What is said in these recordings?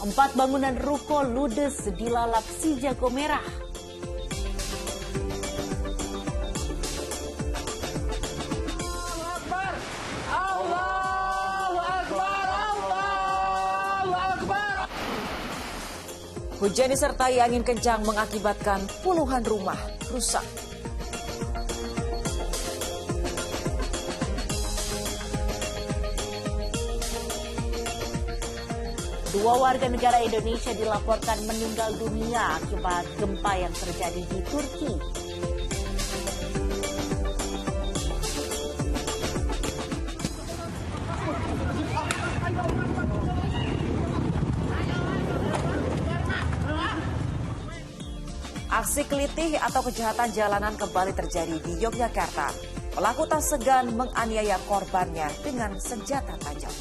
4 bangunan ruko ludes dilalap si jago merah. Hujan disertai angin kencang mengakibatkan puluhan rumah rusak. Dua warga negara Indonesia dilaporkan meninggal dunia akibat gempa yang terjadi di Turki. Aksi kelitih atau kejahatan jalanan kembali terjadi di Yogyakarta. Pelaku tak segan menganiaya korbannya dengan senjata tajam.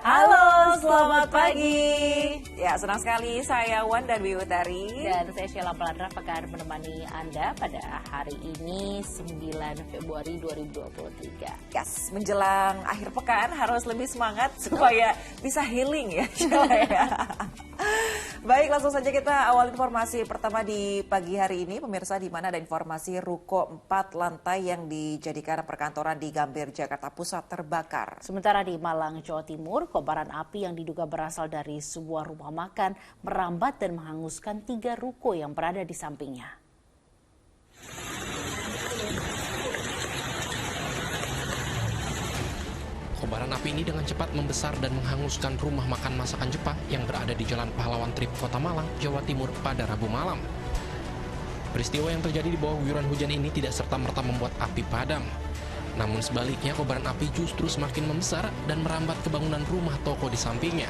Halo, selamat pagi. Ya, senang sekali saya Wan dan Wiwi Utari. Dan saya Sheila Pelandra akan menemani Anda pada hari ini 9 Februari 2023. Yes, menjelang akhir pekan harus lebih semangat supaya bisa healing ya Sheila ya. Baik, langsung saja kita awal informasi pertama di pagi hari ini. Pemirsa, di mana ada informasi ruko 4 lantai yang dijadikan perkantoran di Gambir, Jakarta Pusat terbakar. Sementara di Malang, Jawa Timur, kobaran api yang diduga berasal dari sebuah rumah makan merambat dan menghanguskan 3 ruko yang berada di sampingnya. Kobaran api ini dengan cepat membesar dan menghanguskan rumah makan masakan Jepang yang berada di Jalan Pahlawan Trip, Kota Malang, Jawa Timur pada Rabu malam. Peristiwa yang terjadi di bawah guyuran hujan ini tidak serta-merta membuat api padam. Namun sebaliknya kobaran api justru semakin membesar dan merambat ke bangunan rumah toko di sampingnya.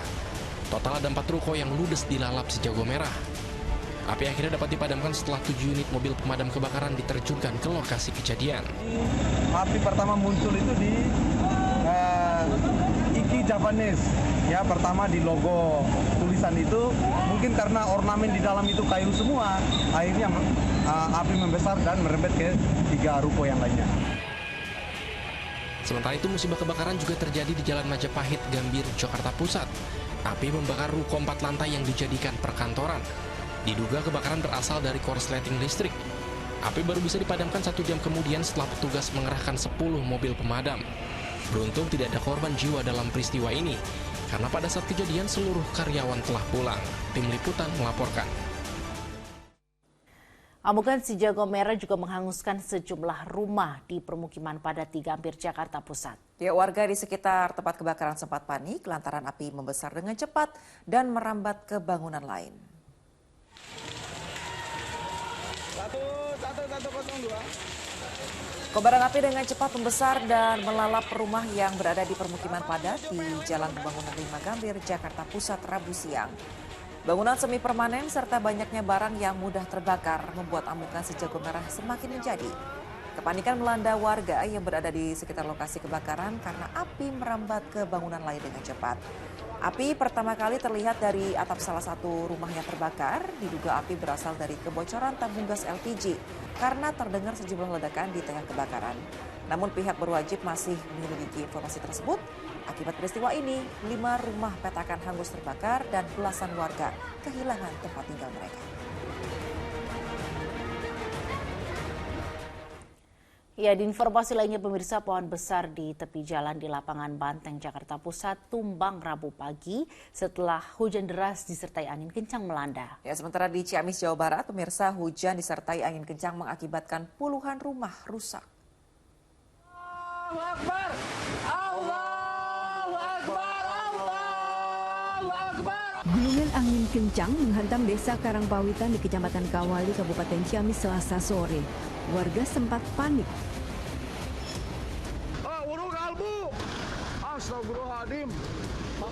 Total ada 4 ruko yang ludes dilalap si jago merah. Api akhirnya dapat dipadamkan setelah 7 unit mobil pemadam kebakaran diterjunkan ke lokasi kejadian. Api pertama muncul itu di Iki Japanese. Ya, pertama di logo tulisan itu mungkin karena ornamen di dalam itu kayu semua, akhirnya api membesar dan merembet ke 3 ruko yang lainnya. Sementara itu musibah kebakaran juga terjadi di Jalan Majapahit, Gambir, Jakarta Pusat. Api membakar ruko 4 lantai yang dijadikan perkantoran. Diduga kebakaran berasal dari korsleting listrik. Api baru bisa dipadamkan 1 jam kemudian setelah petugas mengerahkan 10 mobil pemadam. Beruntung tidak ada korban jiwa dalam peristiwa ini, karena pada saat kejadian seluruh karyawan telah pulang. Tim Liputan melaporkan. Amukan si jago merah juga menghanguskan sejumlah rumah di permukiman padat di Gambir, Jakarta Pusat. Ya, warga di sekitar tempat kebakaran sempat panik lantaran api membesar dengan cepat dan merambat ke bangunan lain. 1102. Kobaran api dengan cepat membesar dan melalap rumah yang berada di permukiman padat di Jalan Pembangunan 5 Gambir, Jakarta Pusat, Rabu siang. Bangunan semi permanen serta banyaknya barang yang mudah terbakar membuat amukan si jago merah semakin menjadi. Kepanikan melanda warga yang berada di sekitar lokasi kebakaran karena api merambat ke bangunan lain dengan cepat. Api pertama kali terlihat dari atap salah satu rumah yang terbakar. Diduga api berasal dari kebocoran tabung gas LPG karena terdengar sejumlah ledakan di tengah kebakaran. Namun pihak berwajib masih menyelidiki informasi tersebut. Akibat peristiwa ini, 5 rumah petakan hangus terbakar dan belasan warga kehilangan tempat tinggal mereka. Ya, di informasi lainnya pemirsa, pohon besar di tepi jalan di lapangan Banteng, Jakarta Pusat tumbang Rabu pagi setelah hujan deras disertai angin kencang melanda. Ya, sementara di Ciamis, Jawa Barat, pemirsa, hujan disertai angin kencang mengakibatkan puluhan rumah rusak. Allahu Akbar! Allahu Akbar! Allahu Akbar! Gulungan angin kencang menghantam desa Karangpawitan di Kecamatan Kawali, Kabupaten Ciamis Selasa sore. Warga sempat panik. Astagfirullahaladzim.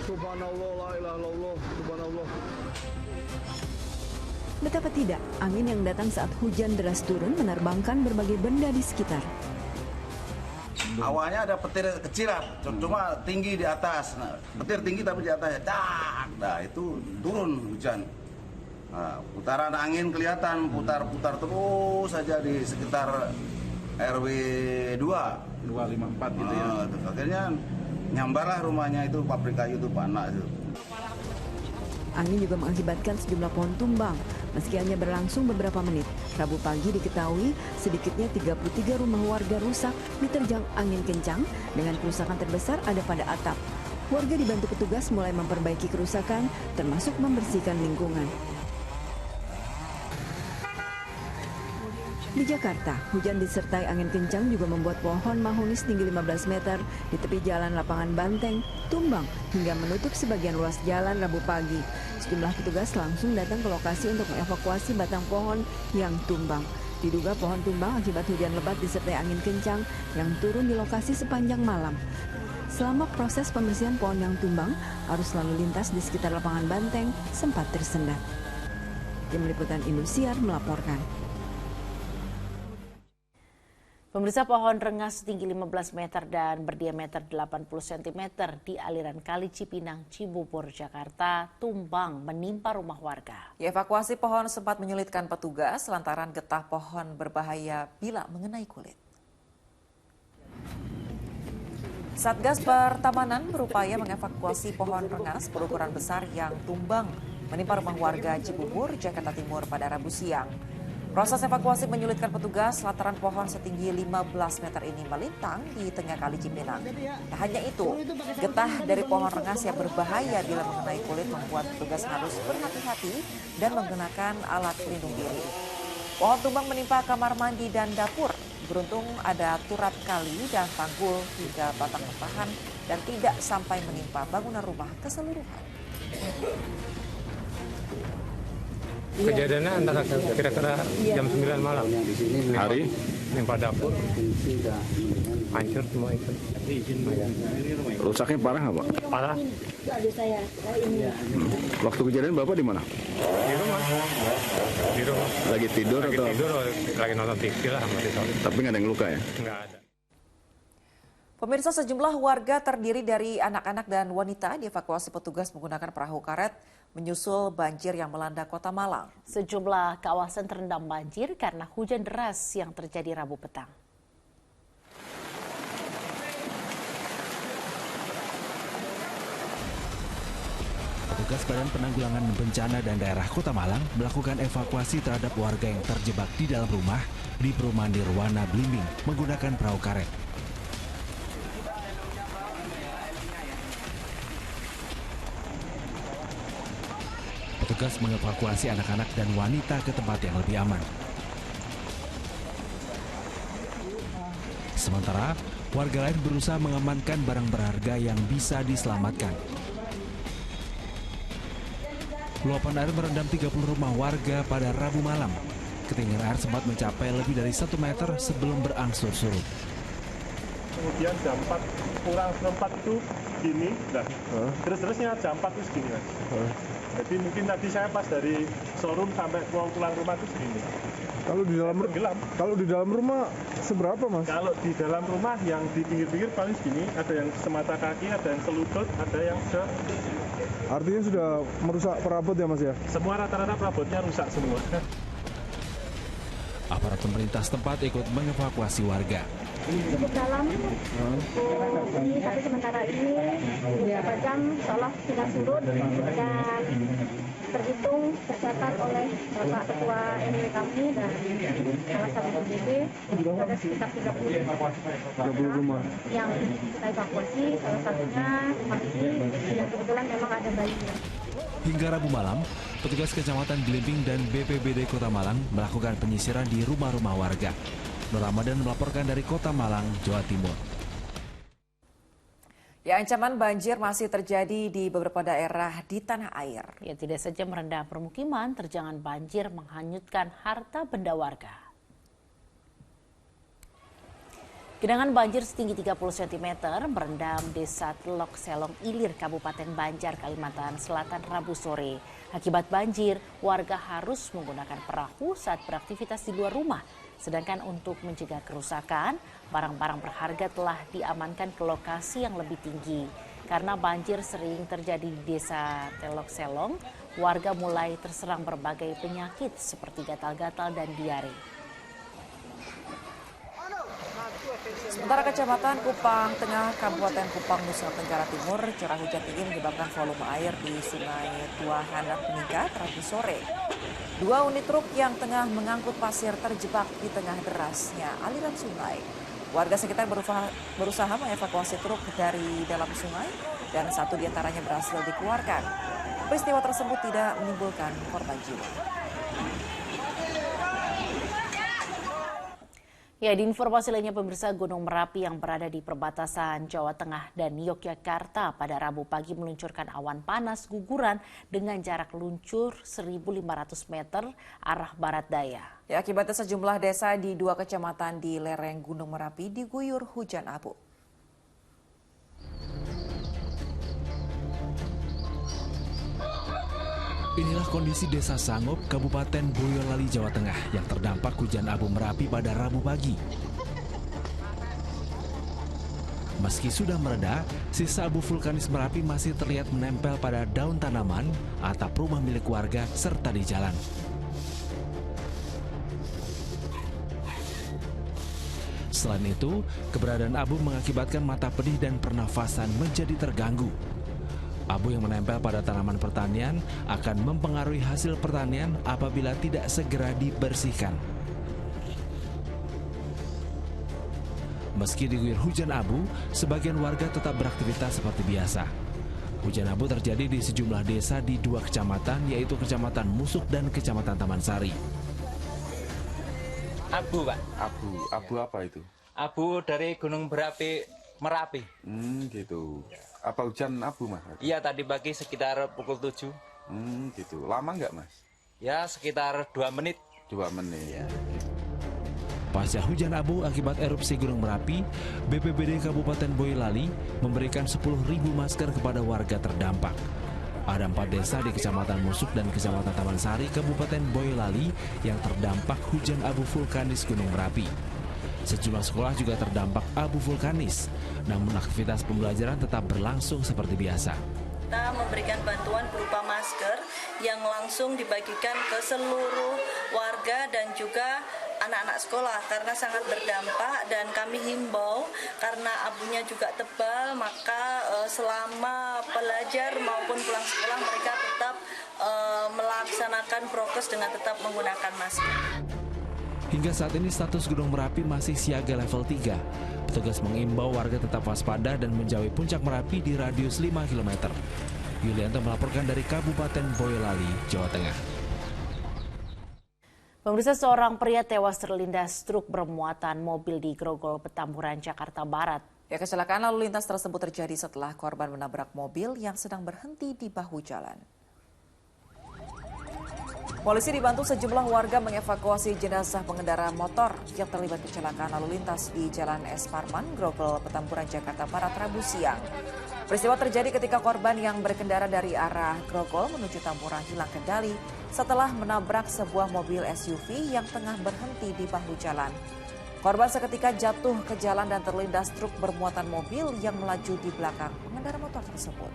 Subhanallah, la ilaha illallah, subhanallah. Betapa tidak, angin yang datang saat hujan deras turun menerbangkan berbagai benda di sekitar. Awalnya ada petir kecilan, cuma tinggi di atas. Nah, petir tinggi tapi di atasnya, dak. Nah, itu turun hujan. Nah, putaran angin kelihatan putar-putar terus saja di sekitar RW 254 gitu ya. Akhirnya nyambarlah rumahnya itu, pabrik kayu itu panas itu. Angin juga mengakibatkan sejumlah pohon tumbang. Meski hanya berlangsung beberapa menit, Rabu pagi diketahui sedikitnya 33 rumah warga rusak diterjang angin kencang dengan kerusakan terbesar ada pada atap. Warga dibantu petugas mulai memperbaiki kerusakan termasuk membersihkan lingkungan. Di Jakarta, hujan disertai angin kencang juga membuat pohon mahoni setinggi 15 meter di tepi jalan Lapangan Banteng tumbang hingga menutup sebagian ruas jalan Rabu pagi. Sejumlah petugas langsung datang ke lokasi untuk mengevakuasi batang pohon yang tumbang. Diduga pohon tumbang akibat hujan lebat disertai angin kencang yang turun di lokasi sepanjang malam. Selama proses pembersihan pohon yang tumbang, arus lalu lintas di sekitar Lapangan Banteng sempat tersendat. Tim Liputan Indosiar melaporkan. Pemirsa, pohon rengas setinggi 15 meter dan berdiameter 80 cm di aliran Kali Cipinang, Cibubur, Jakarta tumbang menimpa rumah warga. Evakuasi pohon sempat menyulitkan petugas lantaran getah pohon berbahaya bila mengenai kulit. Satgas Pertamanan berupaya mengevakuasi pohon rengas berukuran besar yang tumbang menimpa rumah warga Cibubur, Jakarta Timur pada Rabu siang. Proses evakuasi menyulitkan petugas lantaran pohon setinggi 15 meter ini melintang di tengah Kali Cipinang. Tak hanya itu, getah dari pohon rengas yang berbahaya bila mengenai kulit membuat petugas harus berhati-hati dan menggunakan alat pelindung diri. Pohon tumbang menimpa kamar mandi dan dapur. Beruntung ada turap kali dan tanggul hingga batang bertahan dan tidak sampai menimpa bangunan rumah keseluruhan. Kejadiannya antara kira-kira jam 9 malam. Hari menimpa dapur. Hancur semua itu. Rusaknya parah nggak, Pak? Parah. Waktu kejadian Bapak di mana? Di rumah. Di rumah. Lagi tidur Lagi atau? tidur, lagi nonton TV lah. Tapi nggak ada yang luka ya? Nggak ada. Pemirsa, sejumlah warga terdiri dari anak-anak dan wanita dievakuasi petugas menggunakan perahu karet menyusul banjir yang melanda Kota Malang. Sejumlah kawasan terendam banjir karena hujan deras yang terjadi Rabu petang. Petugas Badan Penanggulangan Bencana dan Daerah Kota Malang melakukan evakuasi terhadap warga yang terjebak di dalam rumah di perumahan Nirwana Blimbing menggunakan perahu karet. Petugas mengevakuasi anak-anak dan wanita ke tempat yang lebih aman. Sementara, warga lain berusaha mengamankan barang berharga yang bisa diselamatkan. Luapan air merendam 30 rumah warga pada Rabu malam. Ketinggian air sempat mencapai lebih dari 1 meter sebelum berangsur surut. Kemudian jam 4 kurang 4 itu gini, terus-terusnya jam 4 itu segini, Mas. Jadi mungkin tadi saya pas dari showroom sampai pulang rumah itu segini. Kalau di dalam rumah seberapa, Mas? Kalau di dalam rumah yang di pinggir-pinggir paling segini, ada yang semata kaki, ada yang selutut, ada yang Artinya sudah merusak perabot ya, Mas ya? Semua rata-rata perabotnya rusak semua. Aparat pemerintah setempat ikut mengevakuasi warga. Cukup dalam, tapi sementara ini beberapa jam seolah sudah surut dan terhitung tercatat oleh Bapak Ketua RW kami dan salah satu BPD ada sekitar 30 rumah yang kita evakuasi, salah satunya rumah ini yang kebetulan memang ada bayinya. Hingga Rabu malam, petugas Kecamatan Blimbing dan BPBD Kota Malang melakukan penyisiran di rumah-rumah warga. Nur Ramadan melaporkan dari Kota Malang, Jawa Timur. Ya, ancaman banjir masih terjadi di beberapa daerah di tanah air. Ya, tidak saja merendam permukiman, terjangan banjir menghanyutkan harta benda warga. Genangan banjir setinggi 30 cm merendam Desa Telok Selong Ilir, Kabupaten Banjar, Kalimantan Selatan Rabu sore. Akibat banjir, warga harus menggunakan perahu saat beraktivitas di luar rumah. Sedangkan untuk mencegah kerusakan, barang-barang berharga telah diamankan ke lokasi yang lebih tinggi. Karena banjir sering terjadi di desa Telok Selong, warga mulai terserang berbagai penyakit seperti gatal-gatal dan diare. Sementara Kecamatan Kupang Tengah, Kabupaten Kupang, Nusa Tenggara Timur, curah hujan tinggi menyebabkan volume air di Sungai Tua Handap meningkat Rabu sore. 2 unit truk yang tengah mengangkut pasir terjebak di tengah derasnya aliran sungai. Warga sekitar berusaha mengevakuasi truk dari dalam sungai dan 1 diantaranya berhasil dikeluarkan. Peristiwa tersebut tidak menimbulkan korban jiwa. Ya, di informasi lainnya pemirsa, Gunung Merapi yang berada di perbatasan Jawa Tengah dan Yogyakarta pada Rabu pagi meluncurkan awan panas guguran dengan jarak luncur 1.500 meter arah barat daya. Ya, akibatnya sejumlah desa di 2 kecamatan di lereng Gunung Merapi diguyur hujan abu. Inilah kondisi Desa Sangop, Kabupaten Boyolali, Jawa Tengah yang terdampak hujan abu Merapi pada Rabu pagi. Meski sudah mereda, sisa abu vulkanis Merapi masih terlihat menempel pada daun tanaman, atap rumah milik warga, serta di jalan. Selain itu, keberadaan abu mengakibatkan mata pedih dan pernafasan menjadi terganggu. Abu yang menempel pada tanaman pertanian akan mempengaruhi hasil pertanian apabila tidak segera dibersihkan. Meski diguyur hujan abu, sebagian warga tetap beraktivitas seperti biasa. Hujan abu terjadi di sejumlah desa di 2 kecamatan, yaitu Kecamatan Musuk dan Kecamatan Taman Sari. Abu, Pak. Abu apa itu? Abu dari Gunung Merapi. Gitu. Apa hujan abu, Mas? Iya, tadi pagi sekitar pukul 7. Gitu. Lama nggak, Mas? Ya, sekitar 2 menit. 2 menit. Ya. Pasca hujan abu akibat erupsi Gunung Merapi, BPBD Kabupaten Boyolali memberikan 10.000 masker kepada warga terdampak. Ada 4 desa di Kecamatan Musuk dan Kecamatan Taman Sari, Kabupaten Boyolali yang terdampak hujan abu vulkanis Gunung Merapi. Sejumlah sekolah juga terdampak abu vulkanis, namun aktivitas pembelajaran tetap berlangsung seperti biasa. Kita memberikan bantuan berupa masker yang langsung dibagikan ke seluruh warga dan juga anak-anak sekolah karena sangat berdampak, dan kami himbau karena abunya juga tebal, maka selama pelajar maupun pulang sekolah mereka tetap melaksanakan prokes dengan tetap menggunakan masker. Hingga saat ini status Gunung Merapi masih siaga level 3. Petugas mengimbau warga tetap waspada dan menjauhi puncak Merapi di radius 5 km. Yulianto melaporkan dari Kabupaten Boyolali, Jawa Tengah. Pemirsa, seorang pria tewas terlindas truk bermuatan mobil di Grogol, Petamburan, Jakarta Barat. Ya, kecelakaan lalu lintas tersebut terjadi setelah korban menabrak mobil yang sedang berhenti di bahu jalan. Polisi dibantu sejumlah warga mengevakuasi jenazah pengendara motor yang terlibat kecelakaan lalu lintas di Jalan S. Parman, Grogol, Petamburan, Jakarta Barat, Rabu siang. Peristiwa terjadi ketika korban yang berkendara dari arah Grogol menuju Tamburan hilang kendali setelah menabrak sebuah mobil SUV yang tengah berhenti di bahu jalan. Korban seketika jatuh ke jalan dan terlindas truk bermuatan mobil yang melaju di belakang pengendara motor tersebut.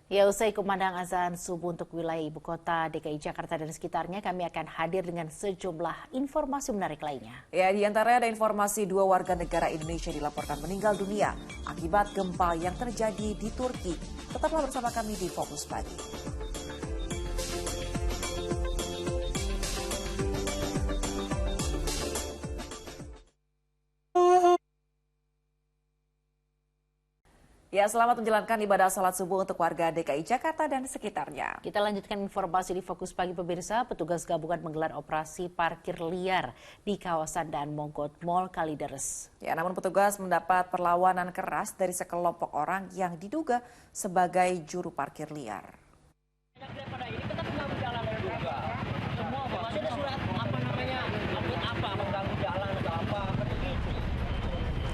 Ya, usai kumandang azan subuh untuk wilayah ibu kota DKI Jakarta dan sekitarnya, kami akan hadir dengan sejumlah informasi menarik lainnya. Ya, di antaranya ada informasi 2 warga negara Indonesia dilaporkan meninggal dunia akibat gempa yang terjadi di Turki. Tetaplah bersama kami di Fokus Pagi. Ya, selamat menjalankan ibadah salat subuh untuk warga DKI Jakarta dan sekitarnya. Kita lanjutkan informasi di Fokus Pagi pemirsa. Petugas gabungan menggelar operasi parkir liar di kawasan Daan Mogot Mall Kalideres. Ya, namun petugas mendapat perlawanan keras dari sekelompok orang yang diduga sebagai juru parkir liar.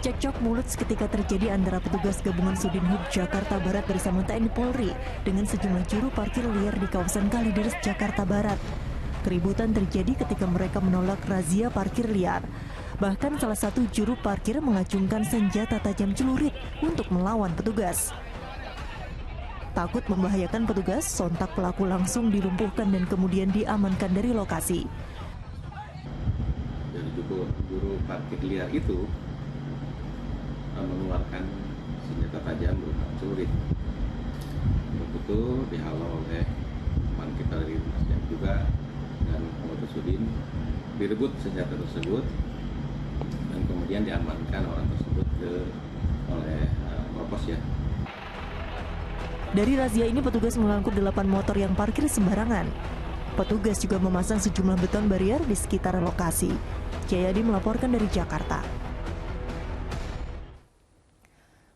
Cekcok mulut seketika terjadi antara petugas gabungan Sudinhub Jakarta Barat bersama TNI Polri dengan sejumlah juru parkir liar di kawasan Kalideres, Jakarta Barat. Keributan terjadi ketika mereka menolak razia parkir liar. Bahkan salah satu juru parkir mengacungkan senjata tajam celurit untuk melawan petugas. Takut membahayakan petugas, sontak pelaku langsung dilumpuhkan dan kemudian diamankan dari lokasi. Dari juru parkir liar itu mengeluarkan senjata tajam berupa celurit. Untuk itu dihalau oleh teman kita dari Nasdem juga dan anggota Sudin, direbut senjata tersebut dan kemudian diamankan orang tersebut oleh Propos ya. Dari razia ini petugas mengangkut 8 motor yang parkir sembarangan. Petugas juga memasang sejumlah beton barier di sekitar lokasi. Jayadi melaporkan dari Jakarta.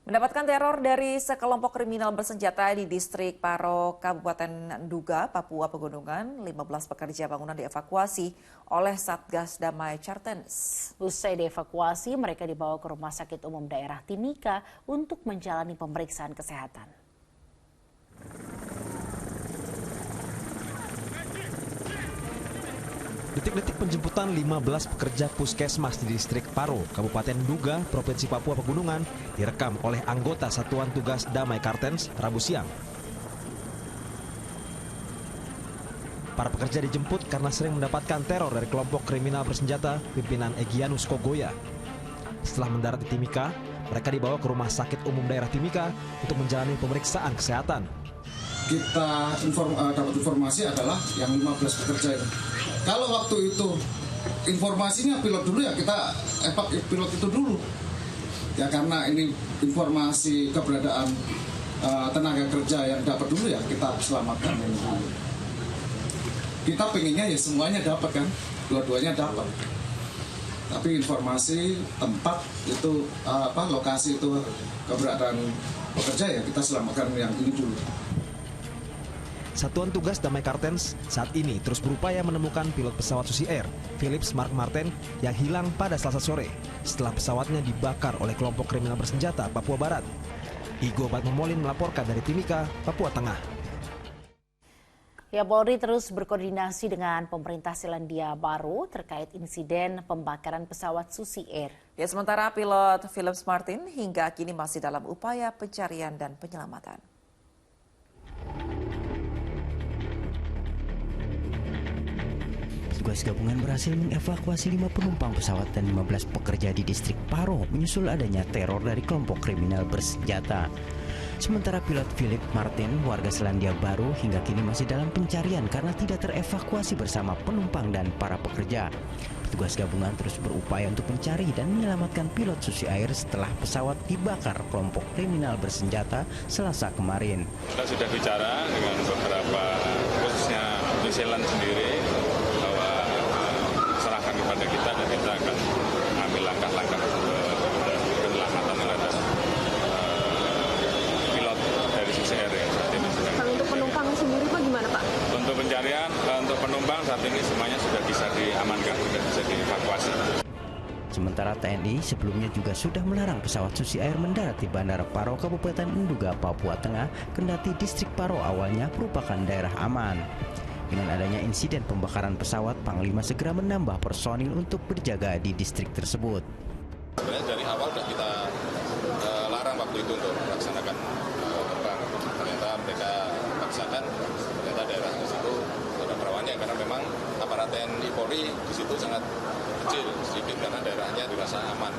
Mendapatkan teror dari sekelompok kriminal bersenjata di distrik Paro, Kabupaten Nduga, Papua Pegunungan, 15 pekerja bangunan dievakuasi oleh Satgas Damai Cartens. Usai dievakuasi, mereka dibawa ke Rumah Sakit Umum Daerah Timika untuk menjalani pemeriksaan kesehatan. Detik-detik penjemputan 15 pekerja puskesmas di distrik Paro, Kabupaten Nduga, Provinsi Papua Pegunungan direkam oleh anggota Satuan Tugas Damai Cartens Rabu siang. Para pekerja dijemput karena sering mendapatkan teror dari kelompok kriminal bersenjata pimpinan Egyanus Kogoya. Setelah mendarat di Timika, mereka dibawa ke Rumah Sakit Umum Daerah Timika untuk menjalani pemeriksaan kesehatan. Kita dapat informasi adalah yang 15 pekerja itu. Kalau waktu itu informasinya pilot dulu ya kita pilot itu dulu. Ya karena ini informasi keberadaan tenaga kerja yang dapat dulu ya kita selamatkan ini dulu. Kita pengennya ya semuanya dapat kan, dua-duanya dapat. Tapi informasi tempat itu lokasi itu keberadaan pekerja ya kita selamatkan yang ini dulu. Satuan Tugas Damai Cartens saat ini terus berupaya menemukan pilot pesawat Susi Air, Philips Mark Martin, yang hilang pada Selasa sore setelah pesawatnya dibakar oleh kelompok kriminal bersenjata Papua Barat. Igo Batmomolin melaporkan dari Timika, Papua Tengah. Ya, Polri terus berkoordinasi dengan pemerintah Selandia Baru terkait insiden pembakaran pesawat Susi Air. Ya, sementara pilot Philips Martin hingga kini masih dalam upaya pencarian dan penyelamatan. Petugas gabungan berhasil mengevakuasi 5 penumpang pesawat dan 15 pekerja di distrik Paro menyusul adanya teror dari kelompok kriminal bersenjata. Sementara pilot Philip Martin, warga Selandia Baru, hingga kini masih dalam pencarian karena tidak terevakuasi bersama penumpang dan para pekerja. Petugas gabungan terus berupaya untuk mencari dan menyelamatkan pilot Susi Air setelah pesawat dibakar kelompok kriminal bersenjata Selasa kemarin. Kita sudah bicara dengan beberapa, khususnya New Zealand sendiri, bahwa serahkan kepada kita dan kita akan ambil langkah-langkah penyelamatan terhadap pilot dari Susi Air yang saat ini sedang. Untuk penumpang sendiri Pak gimana Pak? Untuk pencarian, untuk penumpang saat ini semuanya sudah bisa diamankan, sudah bisa dievakuasi. Sementara TNI sebelumnya juga sudah melarang pesawat Susi Air mendarat di Bandara Paro, Kabupaten Nduga, Papua Tengah, kendati distrik Paro awalnya merupakan daerah aman. Dengan adanya insiden pembakaran pesawat, Panglima segera menambah personil untuk berjaga di distrik tersebut. Sebenarnya dari awal sudah kita larang waktu itu untuk melaksanakan terbang. Ternyata mereka paksakan, ternyata daerah di situ ada kerawannya karena memang aparat TNI Polri di situ sangat kecil sedikit karena daerahnya dirasa aman.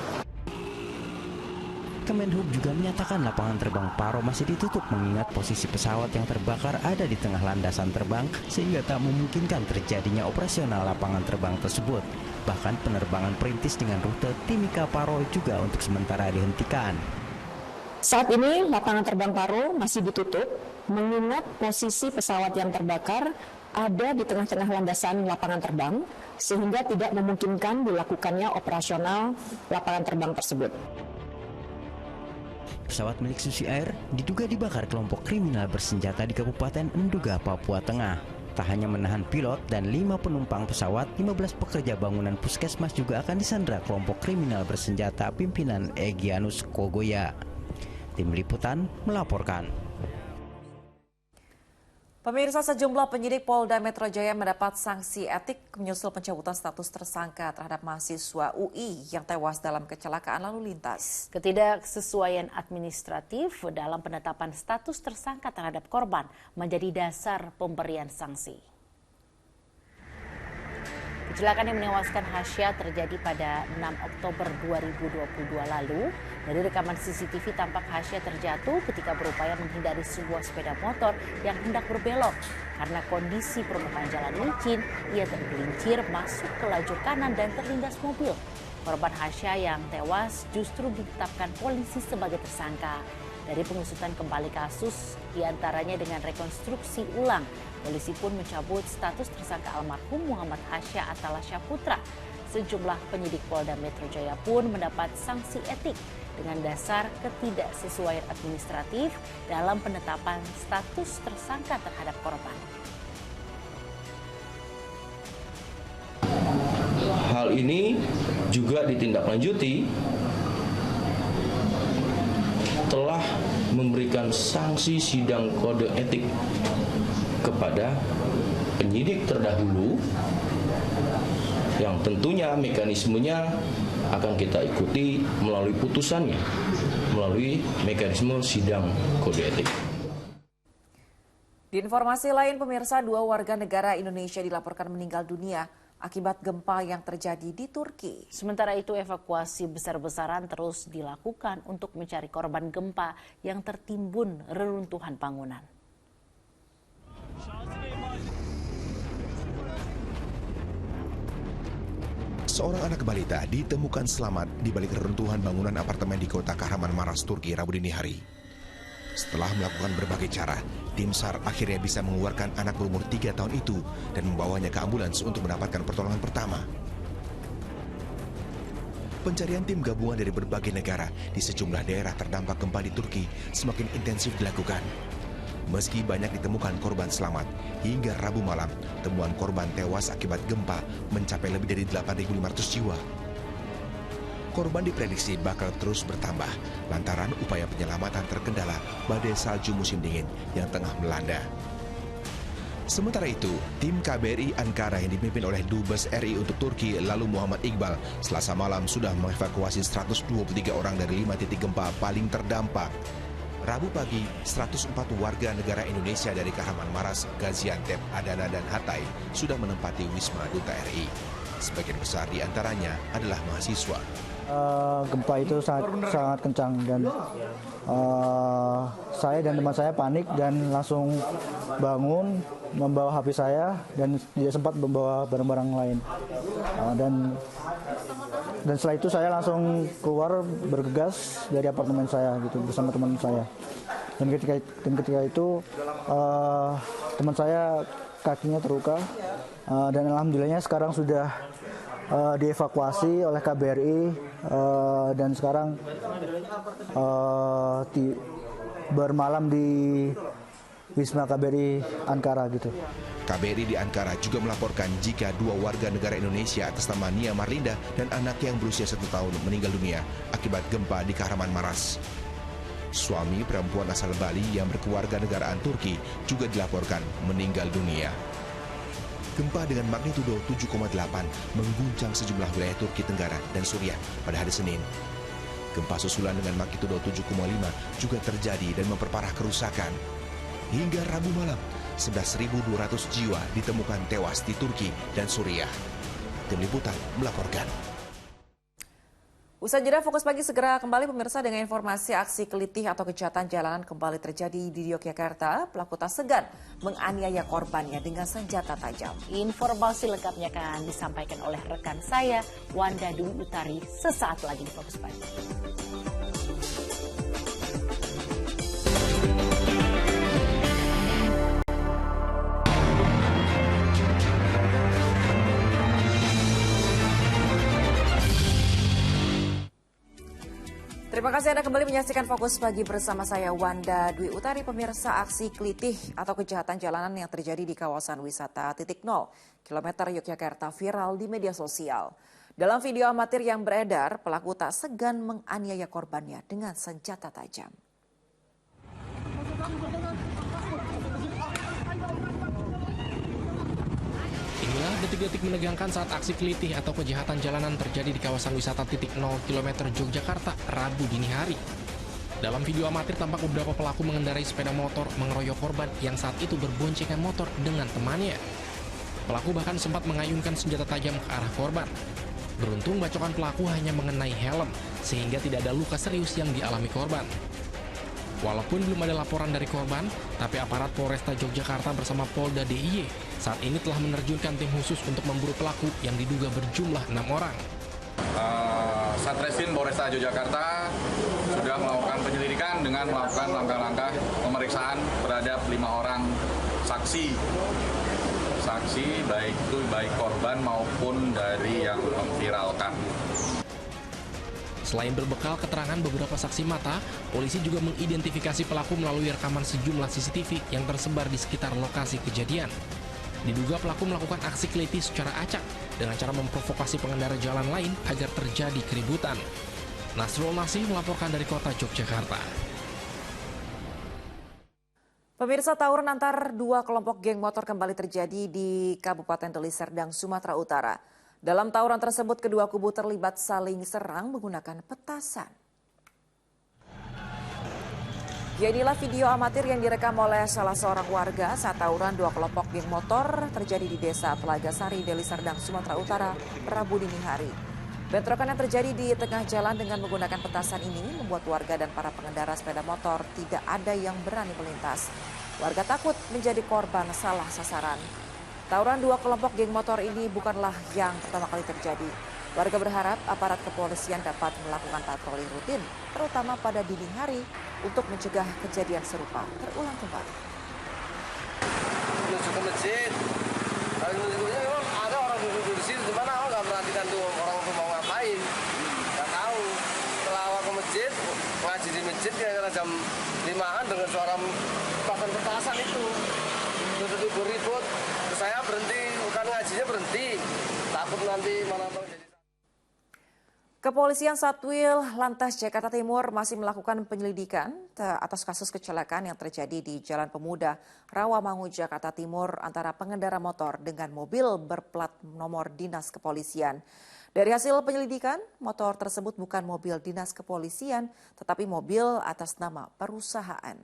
Kemenhub juga menyatakan lapangan terbang Paro masih ditutup mengingat posisi pesawat yang terbakar ada di tengah landasan terbang sehingga tak memungkinkan terjadinya operasional lapangan terbang tersebut. Bahkan penerbangan perintis dengan rute Timika Paro juga untuk sementara dihentikan. Saat ini lapangan terbang Paro masih ditutup mengingat posisi pesawat yang terbakar ada di tengah-tengah landasan lapangan terbang sehingga tidak memungkinkan dilakukannya operasional lapangan terbang tersebut. Pesawat milik Susi Air diduga dibakar kelompok kriminal bersenjata di Kabupaten Nduga, Papua Tengah. Tak hanya menahan pilot dan 5 penumpang pesawat, 15 pekerja bangunan puskesmas juga akan disandra kelompok kriminal bersenjata pimpinan Egyanus Kogoya. Tim Liputan melaporkan. Pemirsa, sejumlah penyidik Polda Metro Jaya mendapat sanksi etik menyusul pencabutan status tersangka terhadap mahasiswa UI yang tewas dalam kecelakaan lalu lintas. Ketidaksesuaian administratif dalam penetapan status tersangka terhadap korban menjadi dasar pemberian sanksi. Kecelakaan yang menewaskan Hasya terjadi pada 6 Oktober 2022 lalu. Dari rekaman CCTV tampak Hasya terjatuh ketika berupaya menghindari sebuah sepeda motor yang hendak berbelok. Karena kondisi permukaan jalan licin, ia tergelincir masuk ke lajur kanan dan terlindas mobil. Korban Hasya yang tewas justru ditetapkan polisi sebagai tersangka. Dari pengusutan kembali kasus, diantaranya dengan rekonstruksi ulang, polisi pun mencabut status tersangka almarhum Muhammad Hasya Atalasya Putra. Sejumlah penyidik Polda Metro Jaya pun mendapat sanksi etik dengan dasar ketidaksesuaian administratif dalam penetapan status tersangka terhadap korban. Hal ini juga ditindaklanjuti telah memberikan sanksi sidang kode etik kepada penyidik terdahulu yang tentunya mekanismenya akan kita ikuti melalui putusannya, melalui mekanisme sidang kode etik. Di informasi lain, pemirsa, 2 warga negara Indonesia dilaporkan meninggal dunia akibat gempa yang terjadi di Turki. Sementara itu, evakuasi besar-besaran terus dilakukan untuk mencari korban gempa yang tertimbun reruntuhan bangunan. Seorang anak balita ditemukan selamat di balik reruntuhan bangunan apartemen di kota Kahramanmaraş, Turki, Rabu dini hari. Setelah melakukan berbagai cara, tim SAR akhirnya bisa mengeluarkan anak berumur 3 tahun itu dan membawanya ke ambulans untuk mendapatkan pertolongan pertama. Pencarian tim gabungan dari berbagai negara di sejumlah daerah terdampak gempa di Turki semakin intensif dilakukan. Meski banyak ditemukan korban selamat, hingga Rabu malam, temuan korban tewas akibat gempa mencapai lebih dari 8.500 jiwa. Korban diprediksi bakal terus bertambah lantaran upaya penyelamatan terkendala badai salju musim dingin yang tengah melanda. Sementara itu, tim KBRI Ankara yang dipimpin oleh Dubes RI untuk Turki lalu Muhammad Iqbal Selasa malam sudah mengevakuasi 123 orang dari 5 titik gempa paling terdampak. Rabu pagi, 104 warga negara Indonesia dari Kahramanmaraş, Gaziantep, Adana, dan Hatay sudah menempati Wisma Duta RI. Sebagian besar di antaranya adalah mahasiswa. Gempa itu sangat kencang dan saya dan teman saya panik dan langsung bangun membawa HP saya dan tidak sempat membawa barang-barang lain. Dan setelah itu saya langsung keluar bergegas dari apartemen saya gitu bersama teman saya. Dan ketika itu teman saya kakinya terluka dan alhamdulillahnya sekarang sudah dievakuasi oleh KBRI dan sekarang bermalam di Wisma KBRI Ankara gitu. KBRI di Ankara juga melaporkan jika 2 warga negara Indonesia atas nama Nia Marlinda dan anak yang berusia 1 tahun meninggal dunia akibat gempa di Kahramanmaraş. Suami perempuan asal Bali yang berkeluarga negaraan Turki juga dilaporkan meninggal dunia. Gempa dengan magnitudo 7,8 mengguncang sejumlah wilayah Turki Tenggara dan Suriah pada hari Senin. Gempa susulan dengan magnitudo 7,5 juga terjadi dan memperparah kerusakan. Hingga Rabu malam, 11.200 jiwa ditemukan tewas di Turki dan Suriah. Tim Liputan melaporkan. Usai jeda, Fokus Pagi segera kembali pemirsa dengan informasi aksi kelitih atau kejahatan jalanan kembali terjadi di Yogyakarta. Pelaku tak segan menganiaya korbannya dengan senjata tajam. Informasi lengkapnya akan disampaikan oleh rekan saya, Wanda Dwi Utari, sesaat lagi di Fokus Pagi. Terima kasih Anda kembali menyaksikan Fokus Pagi bersama saya Wanda Dwi Utari. Pemirsa, aksi kelitih atau kejahatan jalanan yang terjadi di kawasan wisata Titik Nol, kilometer Yogyakarta viral di media sosial. Dalam video amatir yang beredar, pelaku tak segan menganiaya korbannya dengan senjata tajam. detik-detik menegangkan saat aksi kelitih atau kejahatan jalanan terjadi di kawasan wisata titik 0 km Yogyakarta, Rabu dini hari. Dalam video amatir tampak beberapa pelaku mengendarai sepeda motor mengeroyok korban yang saat itu berboncengan motor dengan temannya. Pelaku bahkan sempat mengayunkan senjata tajam ke arah korban. Beruntung bacokan pelaku hanya mengenai helm, sehingga tidak ada luka serius yang dialami korban. Walaupun belum ada laporan dari korban, tapi aparat Polresta Yogyakarta bersama Polda DIY saat ini telah menerjunkan tim khusus untuk memburu pelaku yang diduga berjumlah 6 orang. Satreskrim Polresta Yogyakarta sudah melakukan penyelidikan dengan melakukan langkah-langkah pemeriksaan terhadap 5 orang saksi baik korban maupun dari yang memviralkan. Selain berbekal keterangan beberapa saksi mata, polisi juga mengidentifikasi pelaku melalui rekaman sejumlah CCTV yang tersebar di sekitar lokasi kejadian. Diduga pelaku melakukan aksi kelitih secara acak dengan cara memprovokasi pengendara jalan lain agar terjadi keributan. Nasrul Nasih melaporkan dari kota Yogyakarta. Pemirsa, tawuran antar dua kelompok geng motor kembali terjadi di Kabupaten Deli Serdang, Sumatera Utara. Dalam tawuran tersebut, kedua kubu terlibat saling serang menggunakan petasan. Ya, inilah video amatir yang direkam oleh salah seorang warga saat tawuran dua kelompok geng motor terjadi di Desa Telaga Sari, Deli Serdang, Sumatera Utara, Rabu dini hari. Bentrokan yang terjadi di tengah jalan dengan menggunakan petasan ini membuat warga dan para pengendara sepeda motor tidak ada yang berani melintas. Warga takut menjadi korban salah sasaran. Tawuran dua kelompok geng motor ini bukanlah yang pertama kali terjadi. Warga berharap aparat kepolisian dapat melakukan patroli rutin, terutama pada dini hari, untuk mencegah kejadian serupa terulang kembali. Menuju ke masjid, ada orang duduk di situ, di mana orang nggak perhatikan tuh orang tuh mau ngapain, nggak tahu. Setelah awal ke masjid, ngaji di masjid kira-kira jam 5-an dengan suara petasan itu, terus ribut. Saya berhenti, bukan ngajinya berhenti, takut nanti malah terjadi. Kepolisian Satwil Lantas Jakarta Timur masih melakukan penyelidikan atas kasus kecelakaan yang terjadi di Jalan Pemuda, Rawamangun, Jakarta Timur antara pengendara motor dengan mobil berplat nomor dinas kepolisian. Dari hasil penyelidikan, motor tersebut bukan mobil dinas kepolisian, tetapi mobil atas nama perusahaan.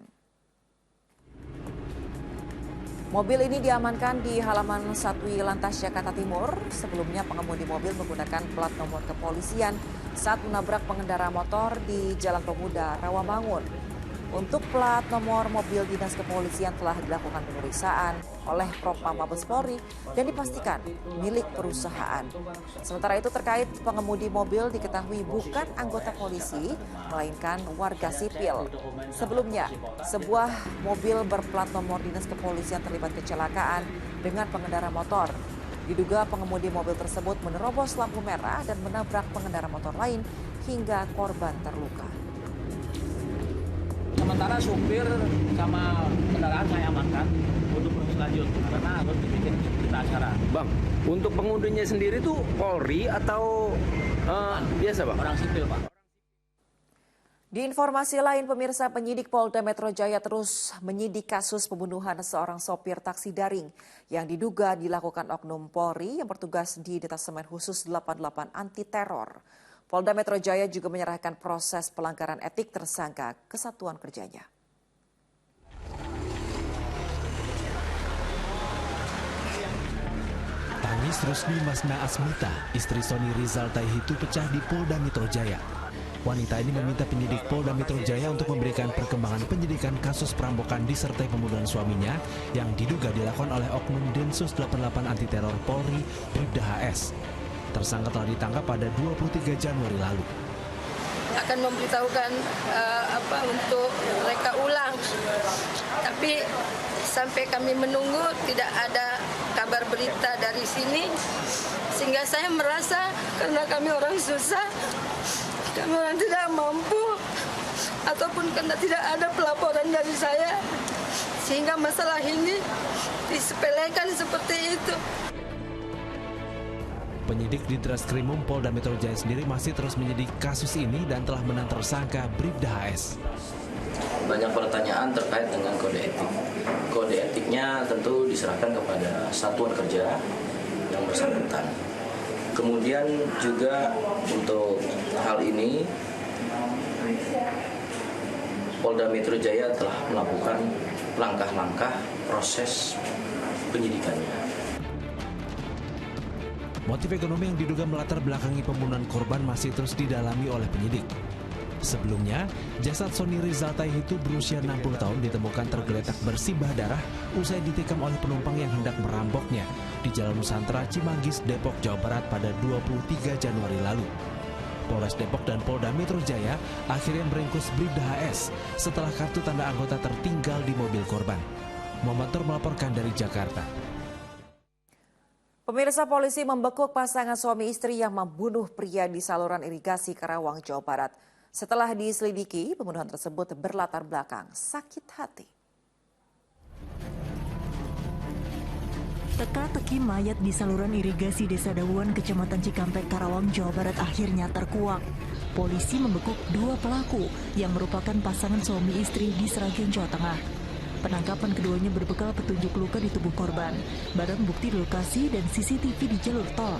Mobil ini diamankan di halaman Satwil Lantas Jakarta Timur. Sebelumnya pengemudi mobil menggunakan plat nomor kepolisian saat menabrak pengendara motor di Jalan Pemuda, Rawamangun. Untuk plat nomor mobil dinas kepolisian telah dilakukan pemeriksaan oleh Propam Mabes Polri dan dipastikan milik perusahaan. Sementara itu terkait pengemudi mobil diketahui bukan anggota polisi, melainkan warga sipil. Sebelumnya, sebuah mobil berplat nomor dinas kepolisian terlibat kecelakaan dengan pengendara motor. Diduga pengemudi mobil tersebut menerobos lampu merah dan menabrak pengendara motor lain hingga korban terluka. Sementara supir sama kendaraan saya amankan untuk proses lanjut karena harus dibikin berita acara. Bang, untuk pengemudinya sendiri tuh Polri atau biasa Bang? Orang sipil Pak. Di informasi lain, pemirsa, penyidik Polda Metro Jaya terus menyidik kasus pembunuhan seorang sopir taksi daring yang diduga dilakukan oknum Polri yang bertugas di Detasemen Khusus 88 Anti Teror. Polda Metro Jaya juga menyerahkan proses pelanggaran etik tersangka ke satuan kerjanya. Tangis Rusdi Masna Asmita, istri Sony Rizal Taihitu pecah di Polda Metro Jaya. Wanita ini meminta penyidik Polda Metro Jaya untuk memberikan perkembangan penyidikan kasus perampokan disertai pembunuhan suaminya yang diduga dilakukan oleh oknum Densus 88 Anti Teror Polri, Bribda HS. Tersangka telah ditangkap pada 23 Januari lalu. Akan memberitahukan untuk reka ulang, tapi sampai kami menunggu tidak ada kabar berita dari sini, sehingga saya merasa karena kami orang susah, kami orang tidak mampu, ataupun karena tidak ada pelaporan dari saya, sehingga masalah ini disepelekan seperti itu. Penyidik di Ditreskrimum Polda Metro Jaya sendiri masih terus menyidik kasus ini dan telah menangkap tersangka Bribda HS. Banyak pertanyaan terkait dengan kode etik. Kode etiknya tentu diserahkan kepada satuan kerja yang bersangkutan. Kemudian juga untuk hal ini Polda Metro Jaya telah melakukan langkah-langkah proses penyidikannya. Motif ekonomi yang diduga melatar belakangi pembunuhan korban masih terus didalami oleh penyidik. Sebelumnya, jasad Sony Rizal Taihitu berusia 60 tahun ditemukan tergeletak bersimbah darah usai ditikam oleh penumpang yang hendak merampoknya di Jalan Nusantara, Cimanggis, Depok, Jawa Barat pada 23 Januari lalu. Polres Depok dan Polda Metro Jaya akhirnya meringkus Bribda HS setelah kartu tanda anggota tertinggal di mobil korban. Muhammad Nur melaporkan dari Jakarta. Pemirsa, polisi membekuk pasangan suami istri yang membunuh pria di saluran irigasi Karawang, Jawa Barat. Setelah diselidiki, pembunuhan tersebut berlatar belakang sakit hati. Teka-teki mayat di saluran irigasi Desa Dawuan, Kecamatan Cikampek, Karawang, Jawa Barat akhirnya terkuak. Polisi membekuk 2 pelaku yang merupakan pasangan suami istri di Sragen, Jawa Tengah. Penangkapan keduanya berbekal petunjuk luka di tubuh korban, barang bukti di lokasi dan CCTV di jalur tol.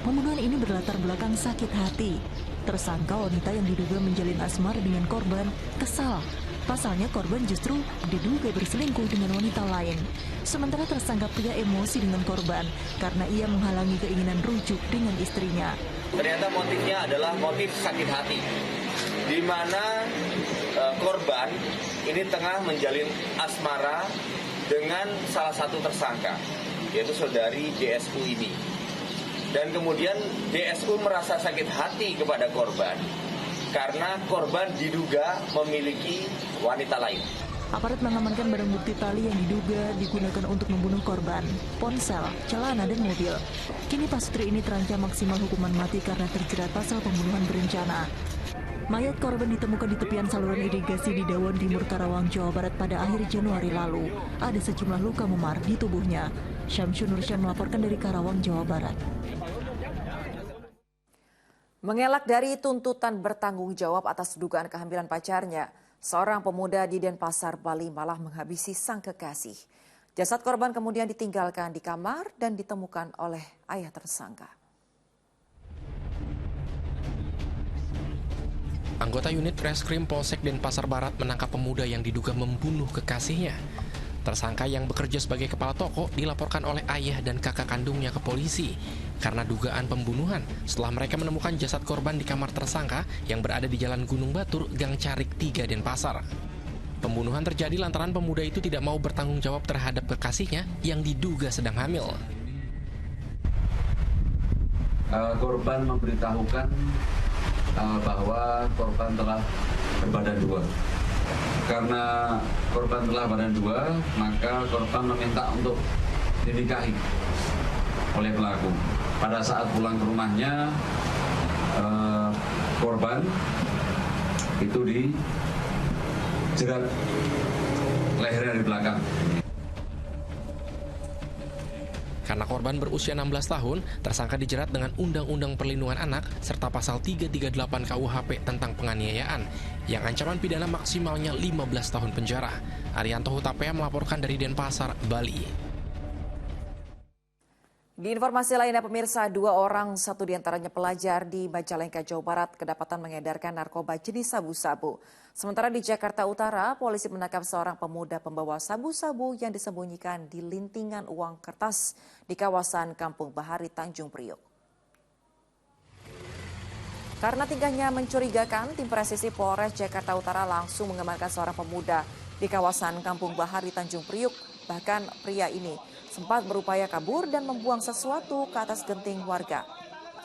Pembunuhan ini berlatar belakang sakit hati. Tersangka wanita yang diduga menjalin asmara dengan korban kesal. Pasalnya korban justru diduga berselingkuh dengan wanita lain. Sementara tersangka pria emosi dengan korban karena ia menghalangi keinginan rujuk dengan istrinya. Ternyata motifnya adalah motif sakit hati, di mana korban ini tengah menjalin asmara dengan salah satu tersangka, yaitu saudari DSU ini. Dan kemudian DSU merasa sakit hati kepada korban karena korban diduga memiliki wanita lain. Aparat mengamankan barang bukti tali yang diduga digunakan untuk membunuh korban, ponsel, celana, dan mobil. Kini pasutri ini terancam maksimal hukuman mati karena terjerat pasal pembunuhan berencana. Mayat korban ditemukan di tepian saluran irigasi di Dawon Timur, Karawang, Jawa Barat pada akhir Januari lalu. Ada sejumlah luka memar di tubuhnya. Syamsun Nursyah melaporkan dari Karawang, Jawa Barat. Mengelak dari tuntutan bertanggung jawab atas dugaan kehamilan pacarnya, seorang pemuda di Denpasar, Bali malah menghabisi sang kekasih. Jasad korban kemudian ditinggalkan di kamar dan ditemukan oleh ayah tersangka. Anggota unit Reskrim Polsek Denpasar Barat menangkap pemuda yang diduga membunuh kekasihnya. Tersangka yang bekerja sebagai kepala toko dilaporkan oleh ayah dan kakak kandungnya ke polisi karena dugaan pembunuhan setelah mereka menemukan jasad korban di kamar tersangka yang berada di Jalan Gunung Batur, Gang Carik 3, Denpasar. Pembunuhan terjadi lantaran pemuda itu tidak mau bertanggung jawab terhadap kekasihnya yang diduga sedang hamil. Korban memberitahukan bahwa korban telah berbadan 2. Karena korban telah berbadan 2, maka korban meminta untuk dinikahi oleh pelaku. Pada saat pulang ke rumahnya, korban itu dijerat lehernya di belakang. Karena korban berusia 16 tahun, tersangka dijerat dengan Undang-Undang Perlindungan Anak serta Pasal 338 KUHP tentang penganiayaan yang ancaman pidana maksimalnya 15 tahun penjara. Arianto Hutapea melaporkan dari Denpasar, Bali. Di informasi lainnya pemirsa, 2 orang, 1 diantaranya pelajar di Majalengka, Jawa Barat, kedapatan mengedarkan narkoba jenis sabu-sabu. Sementara di Jakarta Utara, polisi menangkap seorang pemuda pembawa sabu-sabu yang disembunyikan di lintingan uang kertas di kawasan Kampung Bahari, Tanjung Priok. Karena tingkahnya mencurigakan, tim presisi Polres Jakarta Utara langsung mengamankan seorang pemuda di kawasan Kampung Bahari, Tanjung Priok. Bahkan pria ini sempat berupaya kabur dan membuang sesuatu ke atas genting warga.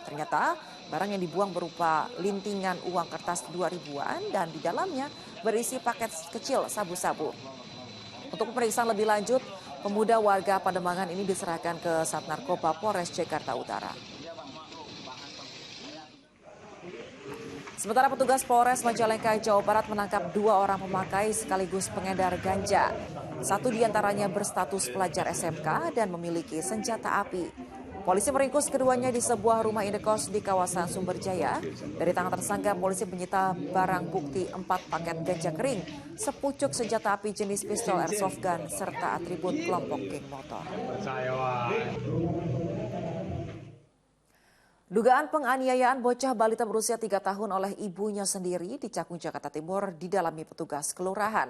Ternyata barang yang dibuang berupa lintingan uang kertas 2000-an dan di dalamnya berisi paket kecil sabu-sabu. Untuk pemeriksaan lebih lanjut, pemuda warga Pademangan ini diserahkan ke Sat Narkoba Polres Jakarta Utara. Sementara petugas Polres Majalengka, Jawa Barat menangkap 2 orang pemakai sekaligus pengedar ganja. 1 diantaranya berstatus pelajar SMK dan memiliki senjata api. Polisi meringkus keduanya di sebuah rumah indekos di kawasan Sumberjaya. Dari tangan tersangka, polisi menyita barang bukti 4 paket ganja kering, sepucuk senjata api jenis pistol airsoft gun, serta atribut kelompok geng motor. Dugaan penganiayaan bocah balita berusia 3 tahun oleh ibunya sendiri di Cakung, Jakarta Timur didalami petugas kelurahan.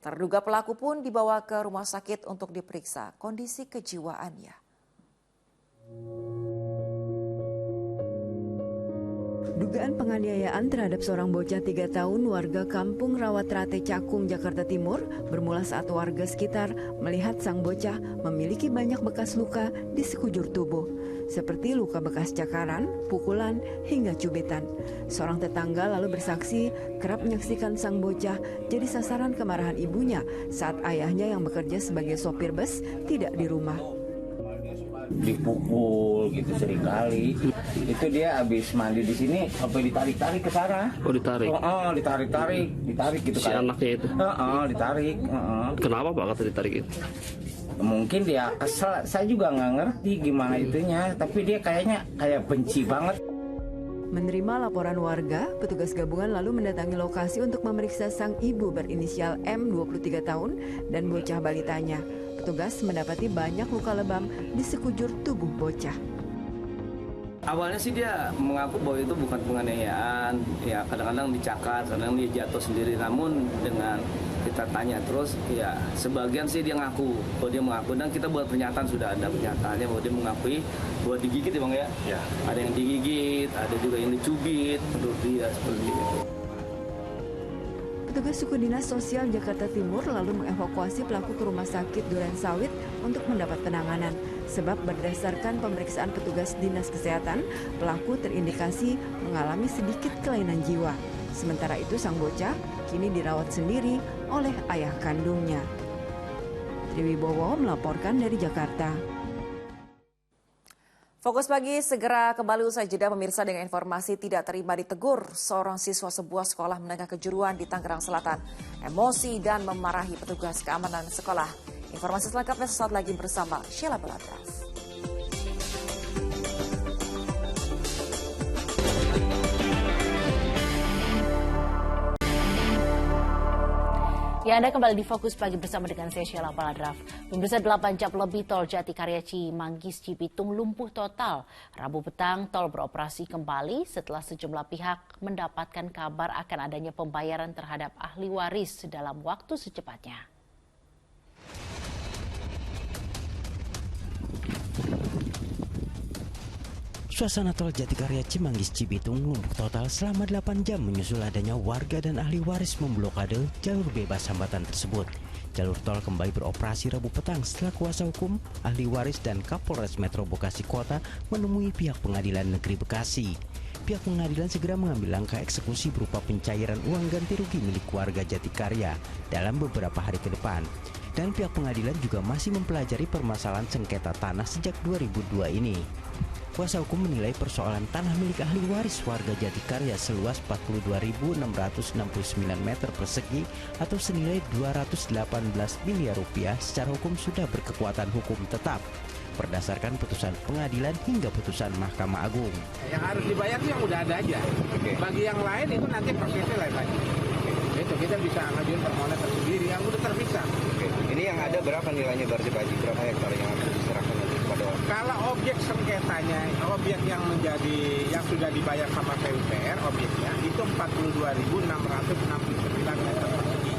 Terduga pelaku pun dibawa ke rumah sakit untuk diperiksa kondisi kejiwaannya. Dugaan penganiayaan terhadap seorang bocah 3 tahun warga Kampung Rawatrate, Cakung, Jakarta Timur bermula saat warga sekitar melihat sang bocah memiliki banyak bekas luka di sekujur tubuh, seperti luka bekas cakaran, pukulan, hingga cubitan. Seorang tetangga lalu bersaksi kerap menyaksikan sang bocah jadi sasaran kemarahan ibunya saat ayahnya yang bekerja sebagai sopir bus tidak di rumah. Dipukul gitu seringkali. Itu dia habis mandi di sini sampai ditarik-tarik ke sana. Oh, ditarik. Ditarik gitu si kan. Anaknya itu. Ditarik. Kenapa Pak kata ditarik itu? Mungkin dia kesel, saya juga nggak ngerti gimana itunya, tapi dia kayaknya kayak benci banget. Menerima laporan warga, petugas gabungan lalu mendatangi lokasi untuk memeriksa sang ibu berinisial M 23 tahun dan bocah balitanya. Petugas mendapati banyak luka lebam di sekujur tubuh bocah. Awalnya sih dia mengaku bahwa itu bukan penganiayaan, ya kadang-kadang dicakar, kadang dia jatuh sendiri. Namun dengan kita tanya terus, ya sebagian sih dia ngaku, bahwa dia mengaku, dan kita buat pernyataan, sudah ada pernyataannya bahwa dia mengakui bahwa digigit ya Bang ya. Ya. Ada yang digigit, ada juga yang dicubit, menurut dia seperti itu. Petugas Suku Dinas Sosial Jakarta Timur lalu mengevakuasi pelaku ke Rumah Sakit Duren Sawit untuk mendapat penanganan. Sebab berdasarkan pemeriksaan petugas Dinas Kesehatan, pelaku terindikasi mengalami sedikit kelainan jiwa. Sementara itu sang bocah kini dirawat sendiri oleh ayah kandungnya. Triwibowo melaporkan dari Jakarta. Fokus Pagi segera kembali usai jeda pemirsa dengan informasi tidak terima ditegur. Seorang siswa sebuah sekolah menengah kejuruan di Tangerang Selatan emosi dan memarahi petugas keamanan sekolah. Informasi selengkapnya sesaat lagi bersama Sheila Beladras. Ya, Anda kembali di Fokus Pagi bersama dengan saya Sheila Baladraf. Pemirsa, 8 jam lebih tol Jatikarya Cimanggis Cibitung lumpuh total. Rabu petang tol beroperasi kembali setelah sejumlah pihak mendapatkan kabar akan adanya pembayaran terhadap ahli waris dalam waktu secepatnya. Suasana tol Jatikarya Cimanggis Cibitung lumpuh total selama 8 jam menyusul adanya warga dan ahli waris memblokade jalur bebas hambatan tersebut. Jalur tol kembali beroperasi Rabu petang setelah kuasa hukum, ahli waris dan Kapolres Metro Bekasi Kota menemui pihak Pengadilan Negeri Bekasi. Pihak pengadilan segera mengambil langkah eksekusi berupa pencairan uang ganti rugi milik warga Jatikarya dalam beberapa hari ke depan. Dan pihak pengadilan juga masih mempelajari permasalahan sengketa tanah sejak 2002 ini. Kuasa hukum menilai persoalan tanah milik ahli waris warga Jatikarya seluas 42.669 meter persegi atau senilai 218 miliar rupiah secara hukum sudah berkekuatan hukum tetap berdasarkan putusan pengadilan hingga putusan Mahkamah Agung. Yang harus dibayar itu yang udah ada aja. Bagi yang lain itu nanti prosesnya lain lagi. Itu kita bisa ngajuin permohonan tersendiri yang udah terpisah. Ini yang ada berapa nilainya berarti Pak Haji? Berapa hektar yang harus diserahkan nanti kepada orang? Kalau objek sengketanya, objek yang sudah dibayar sama PUPR, objeknya itu 42.669 meter persegi.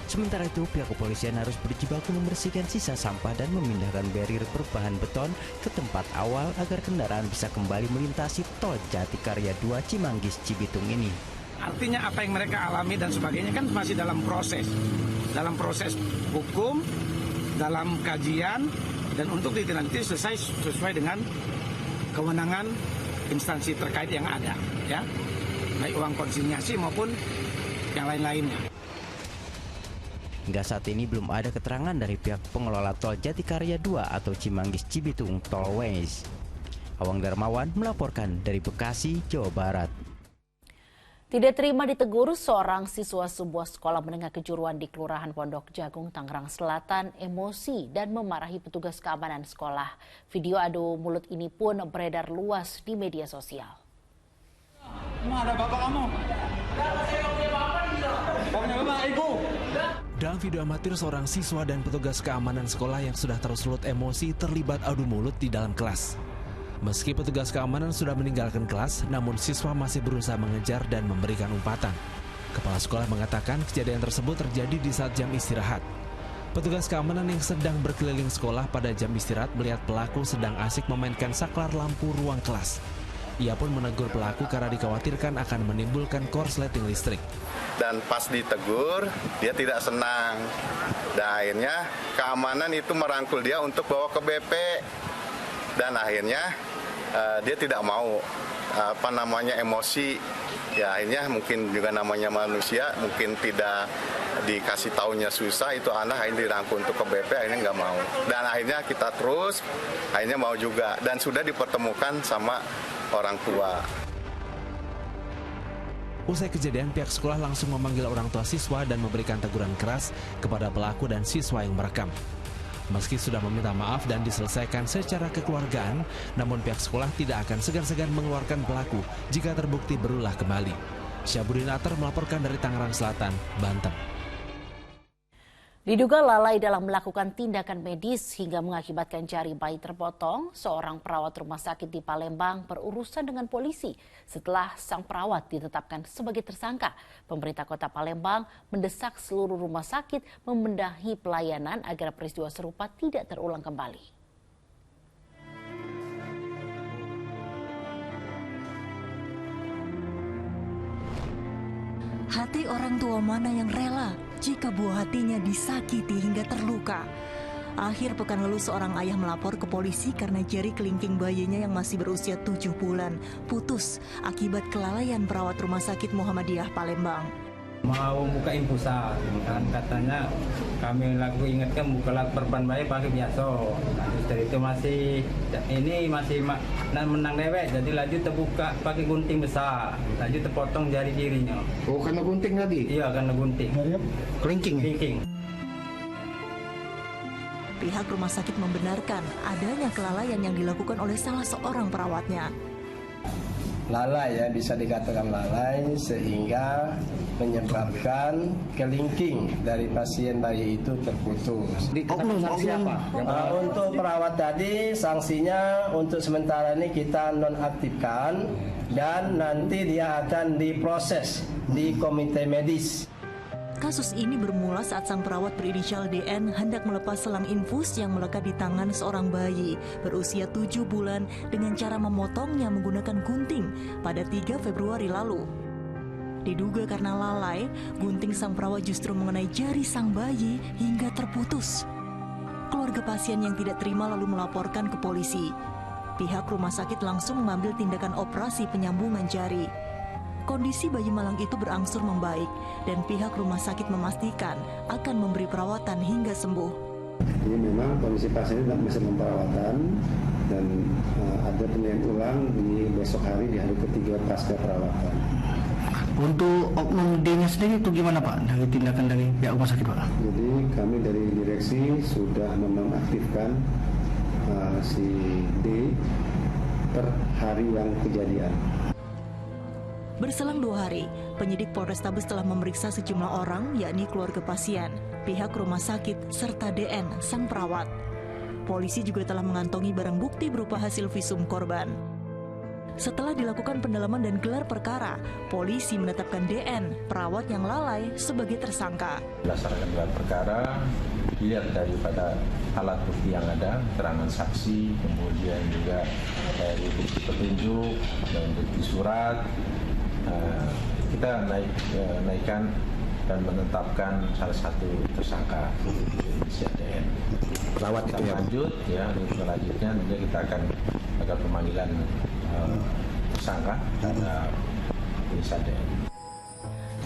Sementara itu, pihak kepolisian harus berjibaku membersihkan sisa sampah dan memindahkan barrier berbahan beton ke tempat awal agar kendaraan bisa kembali melintasi tol Jatikarya 2 Cimanggis Cibitung ini. Artinya apa yang mereka alami dan sebagainya kan masih dalam proses hukum, dalam kajian, dan untuk ditindaklanjuti sesuai dengan kewenangan instansi terkait yang ada, ya, baik uang konsinyasi maupun yang lain-lainnya. Hingga saat ini belum ada keterangan dari pihak pengelola tol Jatikarya 2 atau Cimanggis Cibitung Tollways. Awang Darmawan melaporkan dari Bekasi, Jawa Barat. Tidak terima ditegur, seorang siswa sebuah sekolah menengah kejuruan di Kelurahan Pondok Jagung, Tangerang Selatan emosi dan memarahi petugas keamanan sekolah. Video adu mulut ini pun beredar luas di media sosial. Ada bapak kamu? Bapak ibu. Dalam video amatir, seorang siswa dan petugas keamanan sekolah yang sudah tersulut emosi terlibat adu mulut di dalam kelas. Meski petugas keamanan sudah meninggalkan kelas, namun siswa masih berusaha mengejar dan memberikan umpatan. Kepala sekolah mengatakan kejadian tersebut terjadi di saat jam istirahat. Petugas keamanan yang sedang berkeliling sekolah pada jam istirahat melihat pelaku sedang asik memainkan saklar lampu ruang kelas. Ia pun menegur pelaku karena dikhawatirkan akan menimbulkan korsleting listrik. Dan pas ditegur, dia tidak senang. Dan akhirnya keamanan itu merangkul dia untuk bawa ke BP. Dan akhirnya dia tidak mau, emosi. Ya akhirnya mungkin juga namanya manusia, mungkin tidak dikasih taunya susah, itu anak akhirnya dirangkul untuk ke BP, akhirnya nggak mau. Dan akhirnya kita terus, akhirnya mau juga. Dan sudah dipertemukan sama orang tua. Usai kejadian, pihak sekolah langsung memanggil orang tua siswa dan memberikan teguran keras kepada pelaku dan siswa yang merekam. Meski sudah meminta maaf dan diselesaikan secara kekeluargaan, namun pihak sekolah tidak akan segan-segan mengeluarkan pelaku jika terbukti berulah kembali. Syabudin Atar melaporkan dari Tangerang Selatan, Banten. Diduga lalai dalam melakukan tindakan medis hingga mengakibatkan jari bayi terpotong, seorang perawat rumah sakit di Palembang berurusan dengan polisi setelah sang perawat ditetapkan sebagai tersangka. Pemerintah Kota Palembang mendesak seluruh rumah sakit membenahi pelayanan agar peristiwa serupa tidak terulang kembali. Hati orang tua mana yang rela jika buah hatinya disakiti hingga terluka? Akhir pekan lalu seorang ayah melapor ke polisi karena jari kelingking bayinya yang masih berusia 7 bulan putus akibat kelalaian perawat rumah sakit Muhammadiyah Palembang. Mau buka infusan, kan katanya kami ingatkan buka perban bayi pakai biasa. Terus dari itu masih menang dewek, jadi lanjut terbuka pakai gunting besar, lanjut terpotong jari kirinya. Oh, karena gunting tadi? Iya, karena gunting. Kelingking. Pihak rumah sakit membenarkan adanya kelalaian yang dilakukan oleh salah seorang perawatnya. Lalai ya, bisa dikatakan lalai sehingga menyebabkan kelingking dari pasien bayi itu terputus. Untuk perawat tadi sanksinya untuk sementara ini kita nonaktifkan dan nanti dia akan diproses di komite medis. Kasus ini bermula saat sang perawat berinisial DN hendak melepas selang infus yang melekat di tangan seorang bayi berusia 7 bulan dengan cara memotongnya menggunakan gunting pada 3 Februari lalu. Diduga karena lalai, gunting sang perawat justru mengenai jari sang bayi hingga terputus. Keluarga pasien yang tidak terima lalu melaporkan ke polisi. Pihak rumah sakit langsung mengambil tindakan operasi penyambungan jari. Kondisi bayi malang itu berangsur membaik dan pihak rumah sakit memastikan akan memberi perawatan hingga sembuh. Ini memang kondisi pasien tidak bisa memperawatan dan ada penilaian ulang di besok hari di hari ketiga pasca perawatan. Untuk oknum D-nya sendiri itu gimana Pak dari tindakan dari pihak rumah sakit Pak? Jadi kami dari direksi sudah menonaktifkan si D per hari yang kejadian. Berselang 2 hari, penyidik Polrestabes telah memeriksa sejumlah orang, yakni keluarga pasien, pihak rumah sakit, serta DN, sang perawat. Polisi juga telah mengantongi barang bukti berupa hasil visum korban. Setelah dilakukan pendalaman dan gelar perkara, polisi menetapkan DN, perawat yang lalai, sebagai tersangka. Berdasarkan gelar perkara, dilihat daripada alat bukti yang ada, keterangan saksi, kemudian juga dari bukti petunjuk dan bukti surat, kita naikkan dan menetapkan salah satu tersangka inisial DN. Perawat itu ya, lanjut ya, selanjutnya kita akan lakukan pemanggilan tersangka terhadap inisial DN.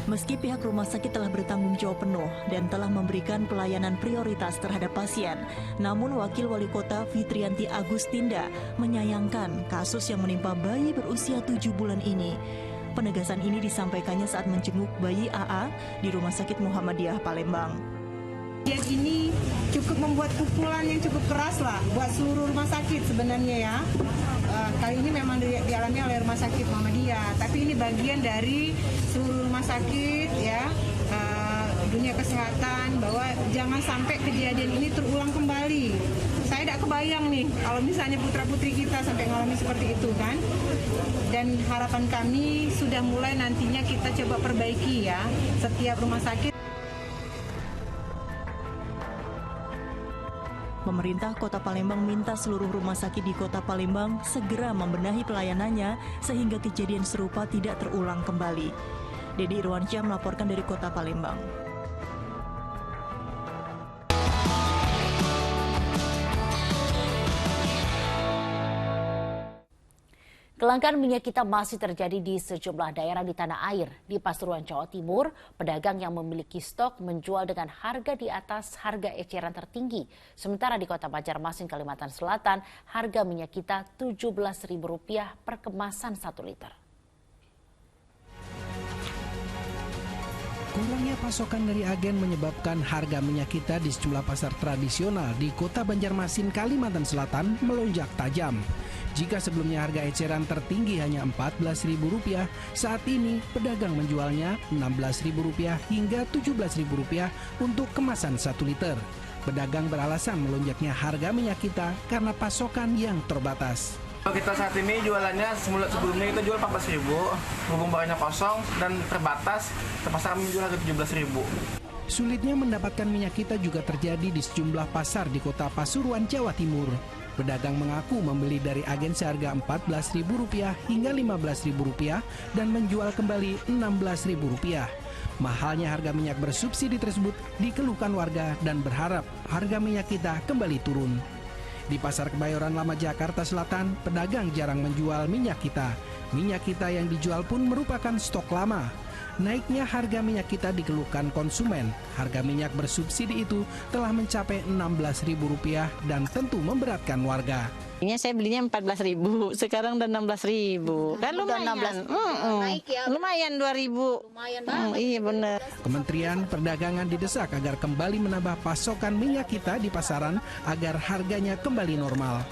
Meski pihak rumah sakit telah bertanggung jawab penuh dan telah memberikan pelayanan prioritas terhadap pasien, namun Wakil Wali Kota Fitrianti Agustinda menyayangkan kasus yang menimpa bayi berusia 7 bulan ini. Penegasan ini disampaikannya saat menjenguk bayi AA di Rumah Sakit Muhammadiyah Palembang. Kejadian ini cukup membuat pukulan yang cukup keras lah buat seluruh rumah sakit sebenarnya ya. Kali ini memang dialami oleh Rumah Sakit Muhammadiyah, tapi ini bagian dari seluruh rumah sakit ya dunia kesehatan bahwa jangan sampai kejadian ini terulang kembali. Saya tidak kebayang nih kalau misalnya putra-putri kita sampai mengalami seperti itu kan. Dan harapan kami sudah mulai nantinya kita coba perbaiki ya setiap rumah sakit. Pemerintah Kota Palembang minta seluruh rumah sakit di Kota Palembang segera membenahi pelayanannya sehingga kejadian serupa tidak terulang kembali. Dedi Irwansyah melaporkan dari Kota Palembang. Kelangkaan minyak kita masih terjadi di sejumlah daerah di tanah air. Di Pasuruan, Jawa Timur, pedagang yang memiliki stok menjual dengan harga di atas harga eceran tertinggi. Sementara di Kota Banjarmasin, Kalimantan Selatan, harga minyak kita Rp17.000 per kemasan 1 liter. Kurangnya pasokan dari agen menyebabkan harga minyak kita di sejumlah pasar tradisional di Kota Banjarmasin, Kalimantan Selatan melonjak tajam. Jika sebelumnya harga eceran tertinggi hanya Rp14.000, saat ini pedagang menjualnya Rp16.000 hingga Rp17.000 untuk kemasan 1 liter. Pedagang beralasan melonjaknya harga minyak kita karena pasokan yang terbatas. Kita saat ini jualannya sebelumnya kita jual Rp14.000, berhubung barangnya kosong dan terbatas, terpaksa kami jual harga Rp17.000. Sulitnya mendapatkan minyak kita juga terjadi di sejumlah pasar di Kota Pasuruan, Jawa Timur. Pedagang mengaku membeli dari agen seharga Rp14.000 hingga Rp15.000 dan menjual kembali Rp16.000. Mahalnya harga minyak bersubsidi tersebut dikeluhkan warga dan berharap harga minyak kita kembali turun. Di Pasar Kebayoran Lama, Jakarta Selatan, pedagang jarang menjual minyak kita. Minyak kita yang dijual pun merupakan stok lama. Naiknya harga minyak kita dikeluhkan konsumen. Harga minyak bersubsidi itu telah mencapai Rp16.000 dan tentu memberatkan warga. Ini saya belinya Rp14.000, sekarang udah Rp16.000. Kan lumayan. Naik ya. Lumayan Rp2.000. Lumayan banget. Iya benar. Kementerian Perdagangan didesak agar kembali menambah pasokan minyak kita di pasaran agar harganya kembali normal.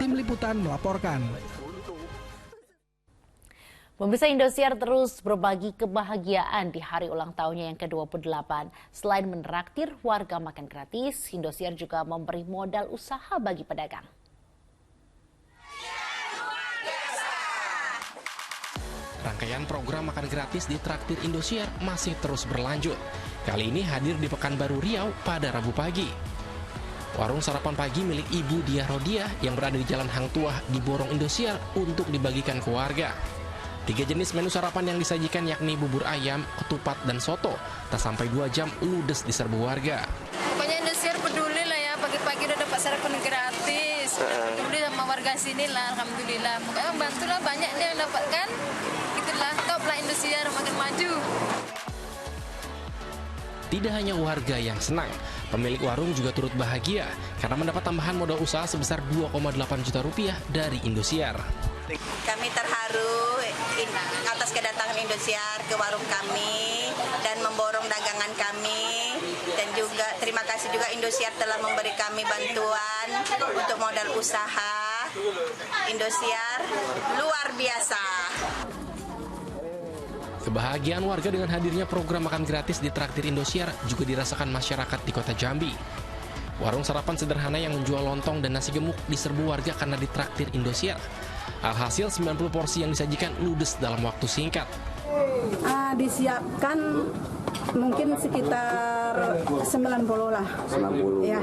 Tim Liputan melaporkan. Pemirsa, Indosiar terus berbagi kebahagiaan di hari ulang tahunnya yang ke-28. Selain menraktir warga makan gratis, Indosiar juga memberi modal usaha bagi pedagang. Rangkaian program makan gratis di Traktir Indosiar masih terus berlanjut. Kali ini hadir di Pekanbaru Riau pada Rabu pagi. Warung sarapan pagi milik Ibu Diah Rodiah yang berada di Jalan Hang Tuah diborong Indosiar untuk dibagikan ke warga. 3 jenis menu sarapan yang disajikan yakni bubur ayam, ketupat, dan soto. Tak sampai 2 jam ludes di serbu warga. Pokoknya Indosiar peduli lah ya, pagi-pagi udah dapat sarapan gratis. Peduli sama warga sini lah, alhamdulillah. Pokoknya bantulah banyak nih yang dapatkan. Itulah top lah Indosiar, makin maju. Tidak hanya warga yang senang, pemilik warung juga turut bahagia karena mendapat tambahan modal usaha sebesar Rp2,8 juta dari Indosiar. Kami terharu atas kedatangan Indosiar ke warung kami dan memborong dagangan kami, dan juga terima kasih juga Indosiar telah memberi kami bantuan untuk modal usaha. Indosiar luar biasa. Kebahagiaan warga dengan hadirnya program makan gratis di Traktir Indosiar juga dirasakan masyarakat di Kota Jambi. Warung sarapan sederhana yang menjual lontong dan nasi gemuk diserbu warga karena ditraktir Indosiar. Alhasil 90 porsi yang disajikan ludes dalam waktu singkat. Disiapkan mungkin sekitar 90 lah. 90 ya.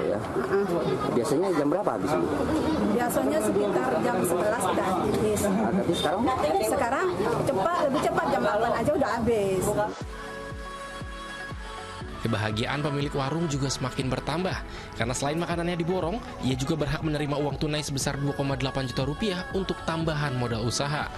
Biasanya jam berapa habis ini? Biasanya sekitar jam 11 udah habis. Tapi sekarang? Sekarang lebih cepat jam 8 aja udah habis. Kebahagiaan pemilik warung juga semakin bertambah karena selain makanannya diborong, ia juga berhak menerima uang tunai sebesar Rp2,8 juta untuk tambahan modal usaha.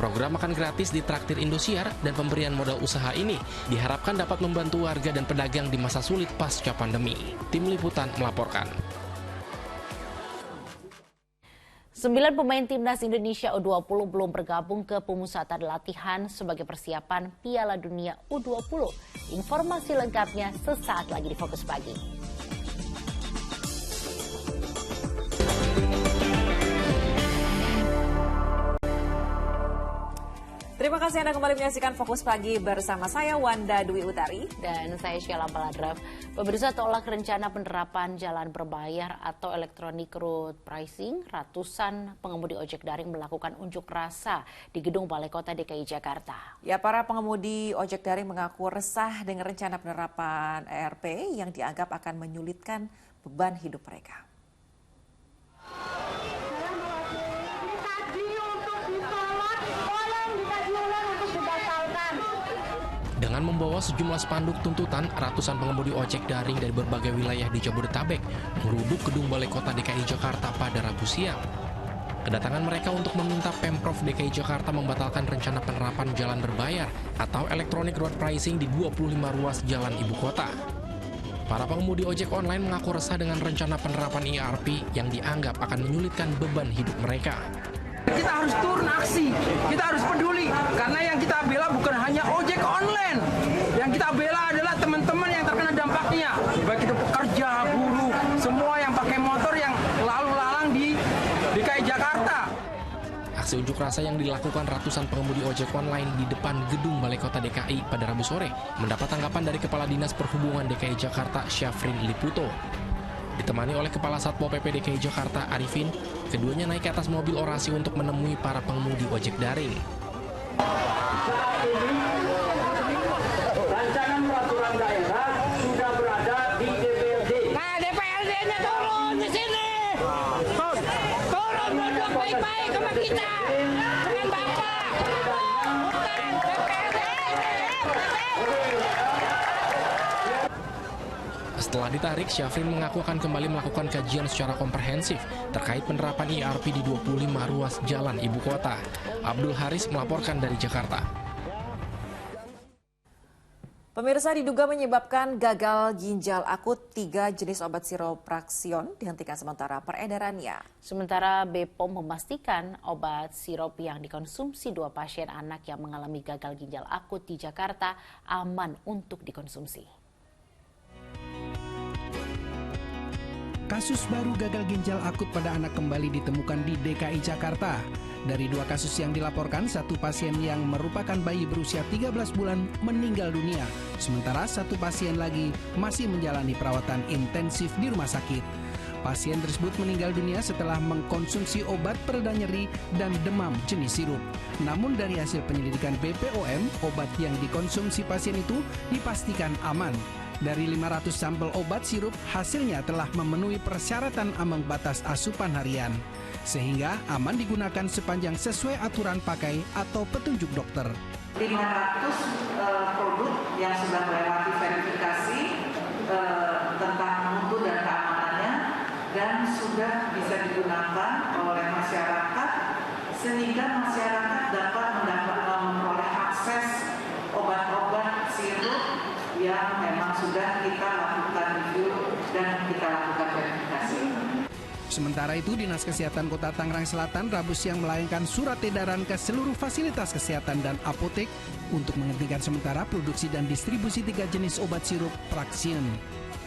Program makan gratis di Traktir Indosiar dan pemberian modal usaha ini diharapkan dapat membantu warga dan pedagang di masa sulit pasca pandemi. Tim Liputan melaporkan. 9 pemain timnas Indonesia U20 belum bergabung ke pemusatan latihan sebagai persiapan Piala Dunia U20. Informasi lengkapnya sesaat lagi di Fokus Pagi. Terima kasih Anda kembali menyaksikan Fokus Pagi bersama saya Wanda Dwi Utari. Dan saya Sheila Baladraf. Pemirsa, tolak rencana penerapan jalan berbayar atau electronic road pricing, ratusan pengemudi ojek daring melakukan unjuk rasa di gedung Balai Kota DKI Jakarta. Ya, para pengemudi ojek daring mengaku resah dengan rencana penerapan ERP yang dianggap akan menyulitkan beban hidup mereka. Dengan membawa sejumlah spanduk tuntutan, ratusan pengemudi ojek daring dari berbagai wilayah di Jabodetabek meruduk gedung Balai Kota DKI Jakarta pada Rabu siang. Kedatangan mereka untuk meminta Pemprov DKI Jakarta membatalkan rencana penerapan jalan berbayar atau electronic road pricing di 25 ruas jalan ibu kota. Para pengemudi ojek online mengaku resah dengan rencana penerapan ERP yang dianggap akan menyulitkan beban hidup mereka. Kita harus turun aksi, kita harus peduli, karena yang kita bela bukan hanya ojek online. Yang kita bela adalah teman-teman yang terkena dampaknya, baik itu pekerja, buruh, semua yang pakai motor yang lalu lalang di DKI Jakarta. Aksi unjuk rasa yang dilakukan ratusan pengemudi ojek online di depan gedung Balai Kota DKI pada Rabu sore mendapat tanggapan dari Kepala Dinas Perhubungan DKI Jakarta, Syafrin Liputo. Ditemani oleh Kepala Satpol PP DKI Jakarta, Arifin, keduanya naik ke atas mobil orasi untuk menemui para pengemudi ojek daring. Rancangan peraturan daerah sudah berada di DPRD. Nah, DPRD-nya turun di sini. Turun duduk baik-baik sama kita. Dengan Bapak. Bukan DPRD. Setelah ditarik, Syafrin mengaku akan kembali melakukan kajian secara komprehensif terkait penerapan ERP di 25 ruas jalan ibu kota. Abdul Haris melaporkan dari Jakarta. Pemirsa, diduga menyebabkan gagal ginjal akut, 3 jenis obat Siropraksion dihentikan sementara peredarannya. Sementara BPOM memastikan obat sirop yang dikonsumsi 2 pasien anak yang mengalami gagal ginjal akut di Jakarta aman untuk dikonsumsi. Kasus baru gagal ginjal akut pada anak kembali ditemukan di DKI Jakarta. Dari 2 kasus yang dilaporkan, 1 pasien yang merupakan bayi berusia 13 bulan meninggal dunia. Sementara 1 pasien lagi masih menjalani perawatan intensif di rumah sakit. Pasien tersebut meninggal dunia setelah mengkonsumsi obat pereda nyeri dan demam jenis sirup. Namun dari hasil penyelidikan BPOM, obat yang dikonsumsi pasien itu dipastikan aman. Dari 500 sampel obat sirup, hasilnya telah memenuhi persyaratan ambang batas asupan harian, sehingga aman digunakan sepanjang sesuai aturan pakai atau petunjuk dokter. 500 produk yang sudah melewati verifikasi tentang mutu dan keamanannya dan sudah bisa digunakan oleh masyarakat, sehingga masyarakat dapat memperoleh akses obat-obat sirup yang memang sudah kita lakukan review dan kita lakukan verifikasi. Sementara itu, Dinas Kesehatan Kota Tangerang Selatan Rabu siang melayangkan surat edaran ke seluruh fasilitas kesehatan dan apotek untuk menghentikan sementara produksi dan distribusi 3 jenis obat sirup Praxion.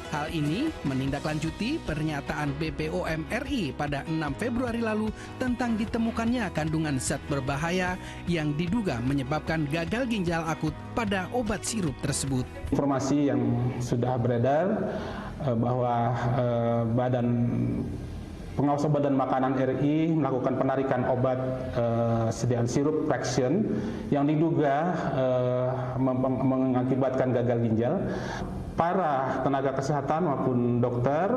Hal ini menindaklanjuti pernyataan BPOM RI pada 6 Februari lalu tentang ditemukannya kandungan zat berbahaya yang diduga menyebabkan gagal ginjal akut pada obat sirup tersebut. Informasi yang sudah beredar bahwa Pengawas Obat dan Makanan RI melakukan penarikan obat sediaan sirup Praxion yang diduga mengakibatkan gagal ginjal. Para tenaga kesehatan maupun dokter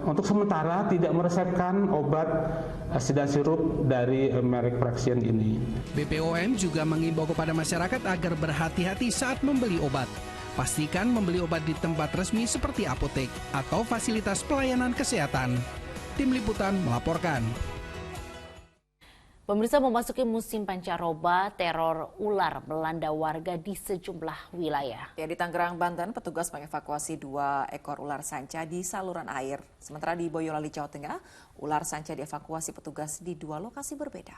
untuk sementara tidak meresepkan obat sediaan sirup dari merek Praxion ini. BPOM juga mengimbau kepada masyarakat agar berhati-hati saat membeli obat. Pastikan membeli obat di tempat resmi seperti apotek atau fasilitas pelayanan kesehatan. Tim Liputan melaporkan. Pemirsa, memasuki musim pancaroba, teror ular melanda warga di sejumlah wilayah. Ya, di Tangerang, Banten, petugas mengevakuasi 2 ekor ular sanca di saluran air. Sementara di Boyolali, Jawa Tengah, ular sanca dievakuasi petugas di 2 lokasi berbeda.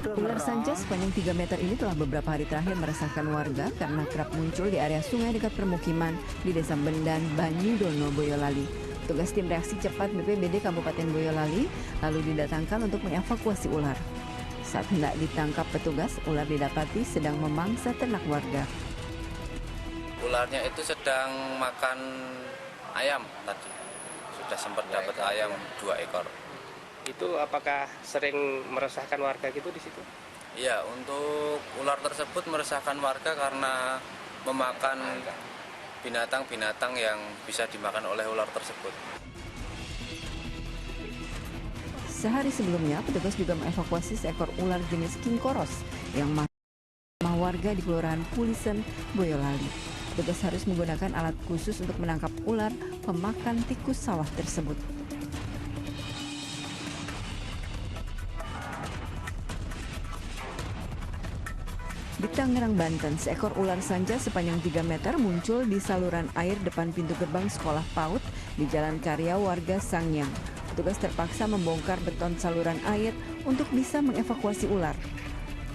Ular sanca sepanjang 3 meter ini telah beberapa hari terakhir meresahkan warga karena kerap muncul di area sungai dekat permukiman di Desa Bendan, Banyudono, Boyolali. Petugas tim reaksi cepat BPBD Kabupaten Boyolali lalu didatangkan untuk mengevakuasi ular. Saat hendak ditangkap petugas, ular didapati sedang memangsa ternak warga. Ularnya itu sedang makan ayam tadi. Sudah sempat dapat ayam 2 ekor. Itu apakah sering meresahkan warga gitu di situ? Iya, untuk ular tersebut meresahkan warga karena memakan binatang-binatang yang bisa dimakan oleh ular tersebut. Sehari sebelumnya, petugas juga mengevakuasi seekor ular jenis king koros yang masuk rumah warga di Kelurahan Pulisen, Boyolali. Petugas harus menggunakan alat khusus untuk menangkap ular pemakan tikus sawah tersebut. Di Tangerang, Banten, seekor ular sanca sepanjang 3 meter muncul di saluran air depan pintu gerbang sekolah PAUD di Jalan Karya warga Sangyang. Petugas terpaksa membongkar beton saluran air untuk bisa mengevakuasi ular.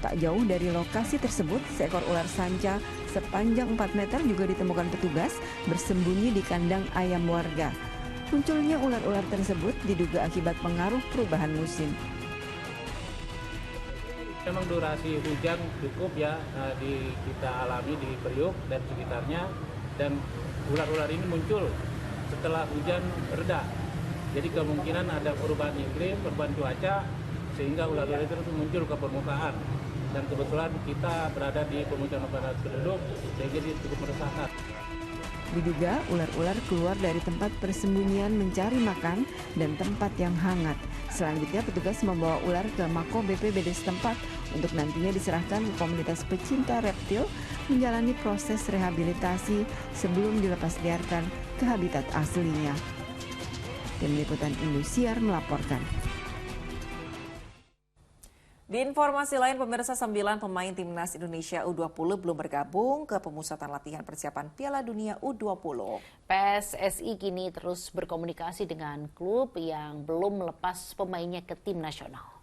Tak jauh dari lokasi tersebut, seekor ular sanca sepanjang 4 meter juga ditemukan petugas bersembunyi di kandang ayam warga. Munculnya ular-ular tersebut diduga akibat pengaruh perubahan musim. Memang durasi hujan cukup ya kita alami di Priuk dan sekitarnya, dan ular-ular ini muncul setelah hujan reda. Jadi kemungkinan ada perubahan iklim, perubahan cuaca sehingga ular-ular itu muncul ke permukaan. Dan kebetulan kita berada di pemukiman padat penduduk sehingga dia cukup meresahkan. Diduga ular-ular keluar dari tempat persembunyian mencari makan dan tempat yang hangat. Selanjutnya petugas membawa ular ke Mako BPBD setempat untuk nantinya diserahkan ke komunitas pecinta reptil menjalani proses rehabilitasi sebelum dilepas liarkan ke habitat aslinya. Tim Liputan Indosiar melaporkan. Di informasi lain, pemirsa, 9 pemain Timnas Indonesia U20 belum bergabung ke pemusatan latihan persiapan Piala Dunia U20. PSSI kini terus berkomunikasi dengan klub yang belum melepas pemainnya ke tim nasional.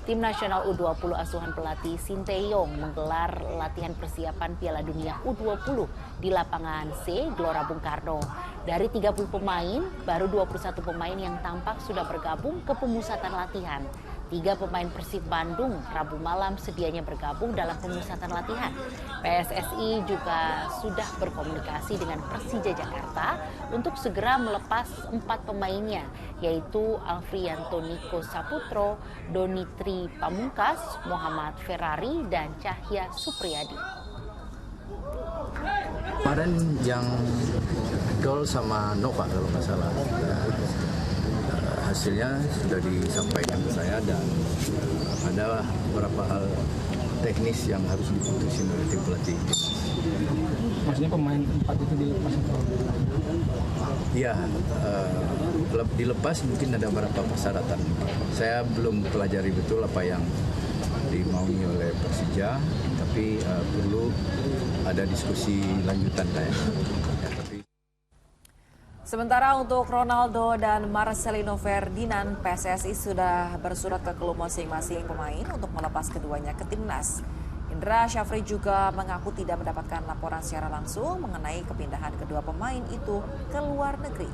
Tim nasional U20 asuhan pelatih Sinteyong menggelar latihan persiapan Piala Dunia U20 di lapangan C Gelora Bung Karno. Dari 30 pemain, baru 21 pemain yang tampak sudah bergabung ke pemusatan latihan. 3 pemain Persib Bandung Rabu malam sedianya bergabung dalam pemusatan latihan. PSSI juga sudah berkomunikasi dengan Persija Jakarta untuk segera melepas 4 pemainnya, yaitu Alfrianto Niko Saputro, Donitri Pamungkas, Muhammad Ferrari, dan Cahya Supriyadi. Kemarin yang Dol sama Nova kalau nggak salah. Hasilnya sudah disampaikan ke saya dan ada beberapa hal teknis yang harus diputusin oleh tim pelatih. Maksudnya pemain 4 itu dilepas? Iya, dilepas mungkin ada beberapa persyaratan. Saya belum pelajari betul apa yang dimaui oleh Persija, tapi perlu ada diskusi lanjutan kayaknya. Sementara untuk Ronaldo dan Marcelino Ferdinand, PSSI sudah bersurat ke klub masing-masing pemain untuk melepas keduanya ke timnas. Indra Syafri juga mengaku tidak mendapatkan laporan secara langsung mengenai kepindahan kedua pemain itu ke luar negeri.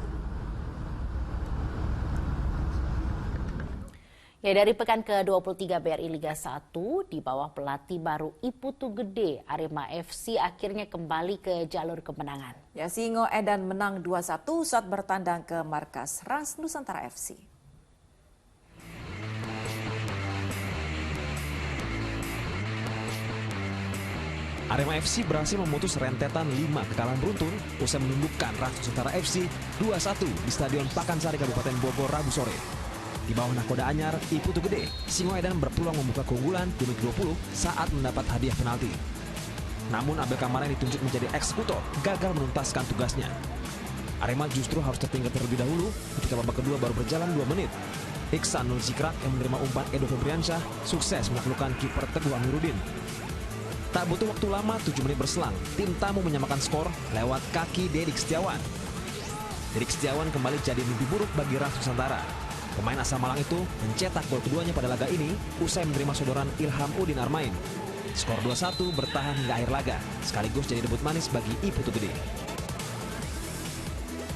Ya, dari pekan ke-23 BRI Liga 1 di bawah pelatih baru Iputu Gede, Arema FC akhirnya kembali ke jalur kemenangan. Ya, Singo Edan menang 2-1 saat bertandang ke markas Ras Nusantara FC. Arema FC berhasil memutus rentetan 5 kekalahan beruntun usai menundukkan Ras Nusantara FC 2-1 di Stadion Pakansari Kabupaten Bogor Rabu sore. Di bawah nahkoda anyar Iputu Gede, Singo Edan berpeluang membuka keunggulan di menit 20 saat mendapat hadiah penalti. Namun Abel Kamara yang ditunjuk menjadi eksekutor gagal menuntaskan tugasnya. Arema justru harus tertinggal terlebih dahulu ketika babak kedua baru berjalan 2 menit. Iksan Nul Zikrak yang menerima umpan Edo Febriansyah sukses menaklukkan kiper Teguh Amiruddin. Tak butuh waktu lama, 7 menit berselang, tim tamu menyamakan skor lewat kaki Dedik Setiawan. Dedik Setiawan kembali jadi mimpi buruk bagi Ras Nusantara. Pemain asal Malang itu mencetak gol keduanya pada laga ini usai menerima sodoran Ilham Udin Armain. Skor 2-1 bertahan hingga akhir laga, sekaligus jadi debut manis bagi Iputu Gede.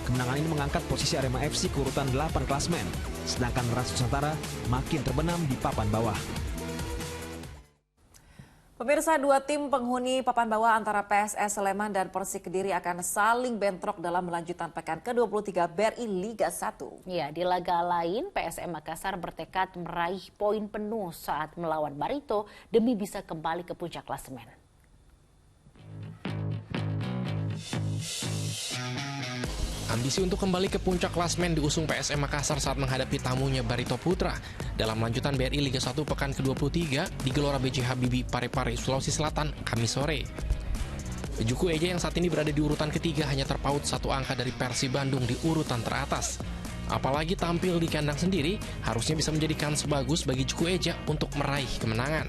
Kemenangan ini mengangkat posisi Arema FC ke urutan 8 klasemen, sedangkan Ras Nusantara makin terbenam di papan bawah. Pemirsa, dua tim penghuni papan bawah antara PSS Sleman dan Persik Kediri akan saling bentrok dalam melanjutan pekan ke-23 BRI Liga 1. Ya, di laga lain PSM Makassar bertekad meraih poin penuh saat melawan Barito demi bisa kembali ke puncak klasemen. Ambisi untuk kembali ke puncak klasemen diusung PSM Makassar saat menghadapi tamunya Barito Putra dalam lanjutan BRI Liga 1 pekan ke-23 di Gelora B.J. Habibie, Parepare, Sulawesi Selatan, Kamis sore. Juku Eja yang saat ini berada di urutan ketiga hanya terpaut 1 angka dari Persib Bandung di urutan teratas. Apalagi tampil di kandang sendiri, harusnya bisa menjadi kans bagus bagi Juku Eja untuk meraih kemenangan.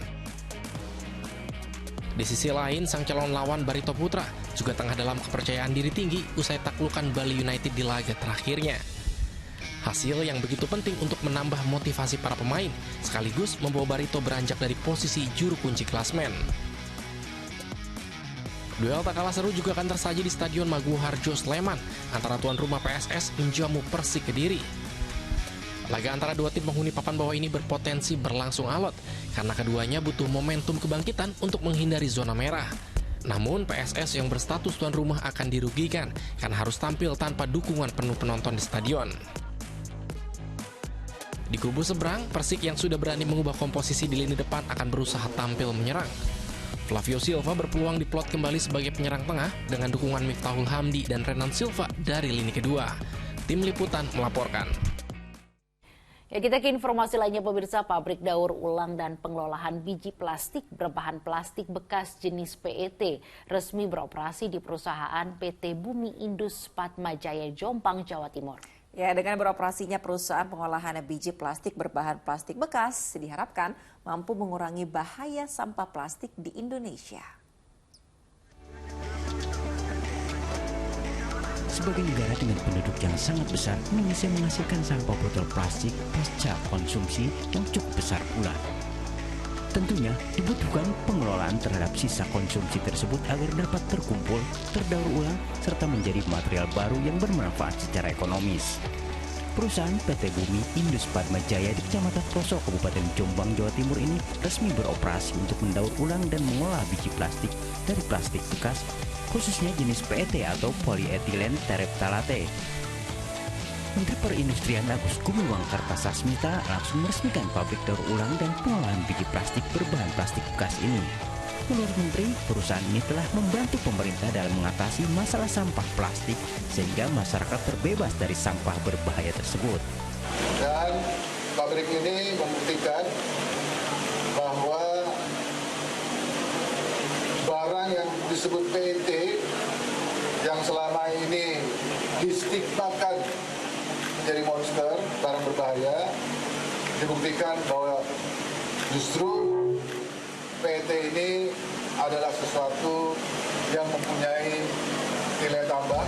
Di sisi lain, sang calon lawan Barito Putra juga tengah dalam kepercayaan diri tinggi usai taklukan Bali United di laga terakhirnya. Hasil yang begitu penting untuk menambah motivasi para pemain, sekaligus membawa Barito beranjak dari posisi juru kunci klasmen. Duel tak kalah seru juga akan tersaji di Stadion Maguwo Harjo Sleman antara tuan rumah PSS menjamu Persik Kediri. Laga antara dua tim penghuni papan bawah ini berpotensi berlangsung alot karena keduanya butuh momentum kebangkitan untuk menghindari zona merah. Namun PSS yang berstatus tuan rumah akan dirugikan karena harus tampil tanpa dukungan penuh penonton di stadion. Di kubu seberang, Persik yang sudah berani mengubah komposisi di lini depan akan berusaha tampil menyerang. Flavio Silva berpeluang diplot kembali sebagai penyerang tengah dengan dukungan Miftahul Hamdi dan Renan Silva dari lini kedua. Tim Liputan melaporkan. Ya, kita ke informasi lainnya pemirsa. Pabrik daur ulang dan pengelolaan biji plastik berbahan plastik bekas jenis PET resmi beroperasi di perusahaan PT Bumi Indus Padmajaya Jombang, Jawa Timur. Ya, dengan beroperasinya perusahaan pengolahan biji plastik berbahan plastik bekas diharapkan mampu mengurangi bahaya sampah plastik di Indonesia. Sebagai negara dengan penduduk yang sangat besar, Indonesia menghasilkan sampah botol plastik pasca konsumsi yang cukup besar pula. Tentunya dibutuhkan pengelolaan terhadap sisa konsumsi tersebut agar dapat terkumpul, terdaur ulang, serta menjadi material baru yang bermanfaat secara ekonomis. Perusahaan PT Bumi Indus Padmajaya di Kecamatan Poso, Kabupaten Jombang, Jawa Timur ini resmi beroperasi untuk mendaur ulang dan mengolah biji plastik dari plastik bekas, khususnya jenis PET atau polyethylene terephthalate. Menteri Perindustrian Agus Gumiwang Kartasasmita langsung meresmikan pabrik daur ulang dan pengolahan biji plastik berbahan plastik bekas ini. Menurut Menteri, perusahaan ini telah membantu pemerintah dalam mengatasi masalah sampah plastik sehingga masyarakat terbebas dari sampah berbahaya tersebut. Dan pabrik ini membuktikan bahwa barang yang disebut PET yang selama ini distigmakan menjadi monster, barang berbahaya, dibuktikan bahwa justru PET ini adalah sesuatu yang mempunyai nilai tambah.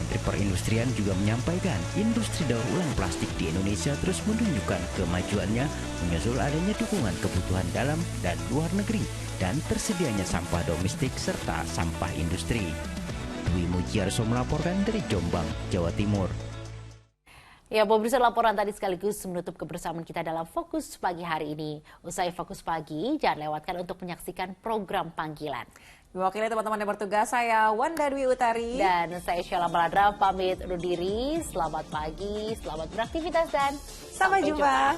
Menteri Perindustrian juga menyampaikan industri daur ulang plastik di Indonesia terus menunjukkan kemajuannya menyusul adanya dukungan kebutuhan dalam dan luar negeri dan tersedianya sampah domestik serta sampah industri. Dwi Mujiarso melaporkan dari Jombang, Jawa Timur. Ya, pemirsa, laporan tadi sekaligus menutup kebersamaan kita dalam Fokus Pagi hari ini. Usai Fokus Pagi, jangan lewatkan untuk menyaksikan program Panggilan. Mewakili teman-teman yang bertugas, saya Wanda Dwi Utari. Dan saya Sheila Maladra, pamit undur diri. Selamat pagi, selamat beraktivitas, dan sampai jumpa.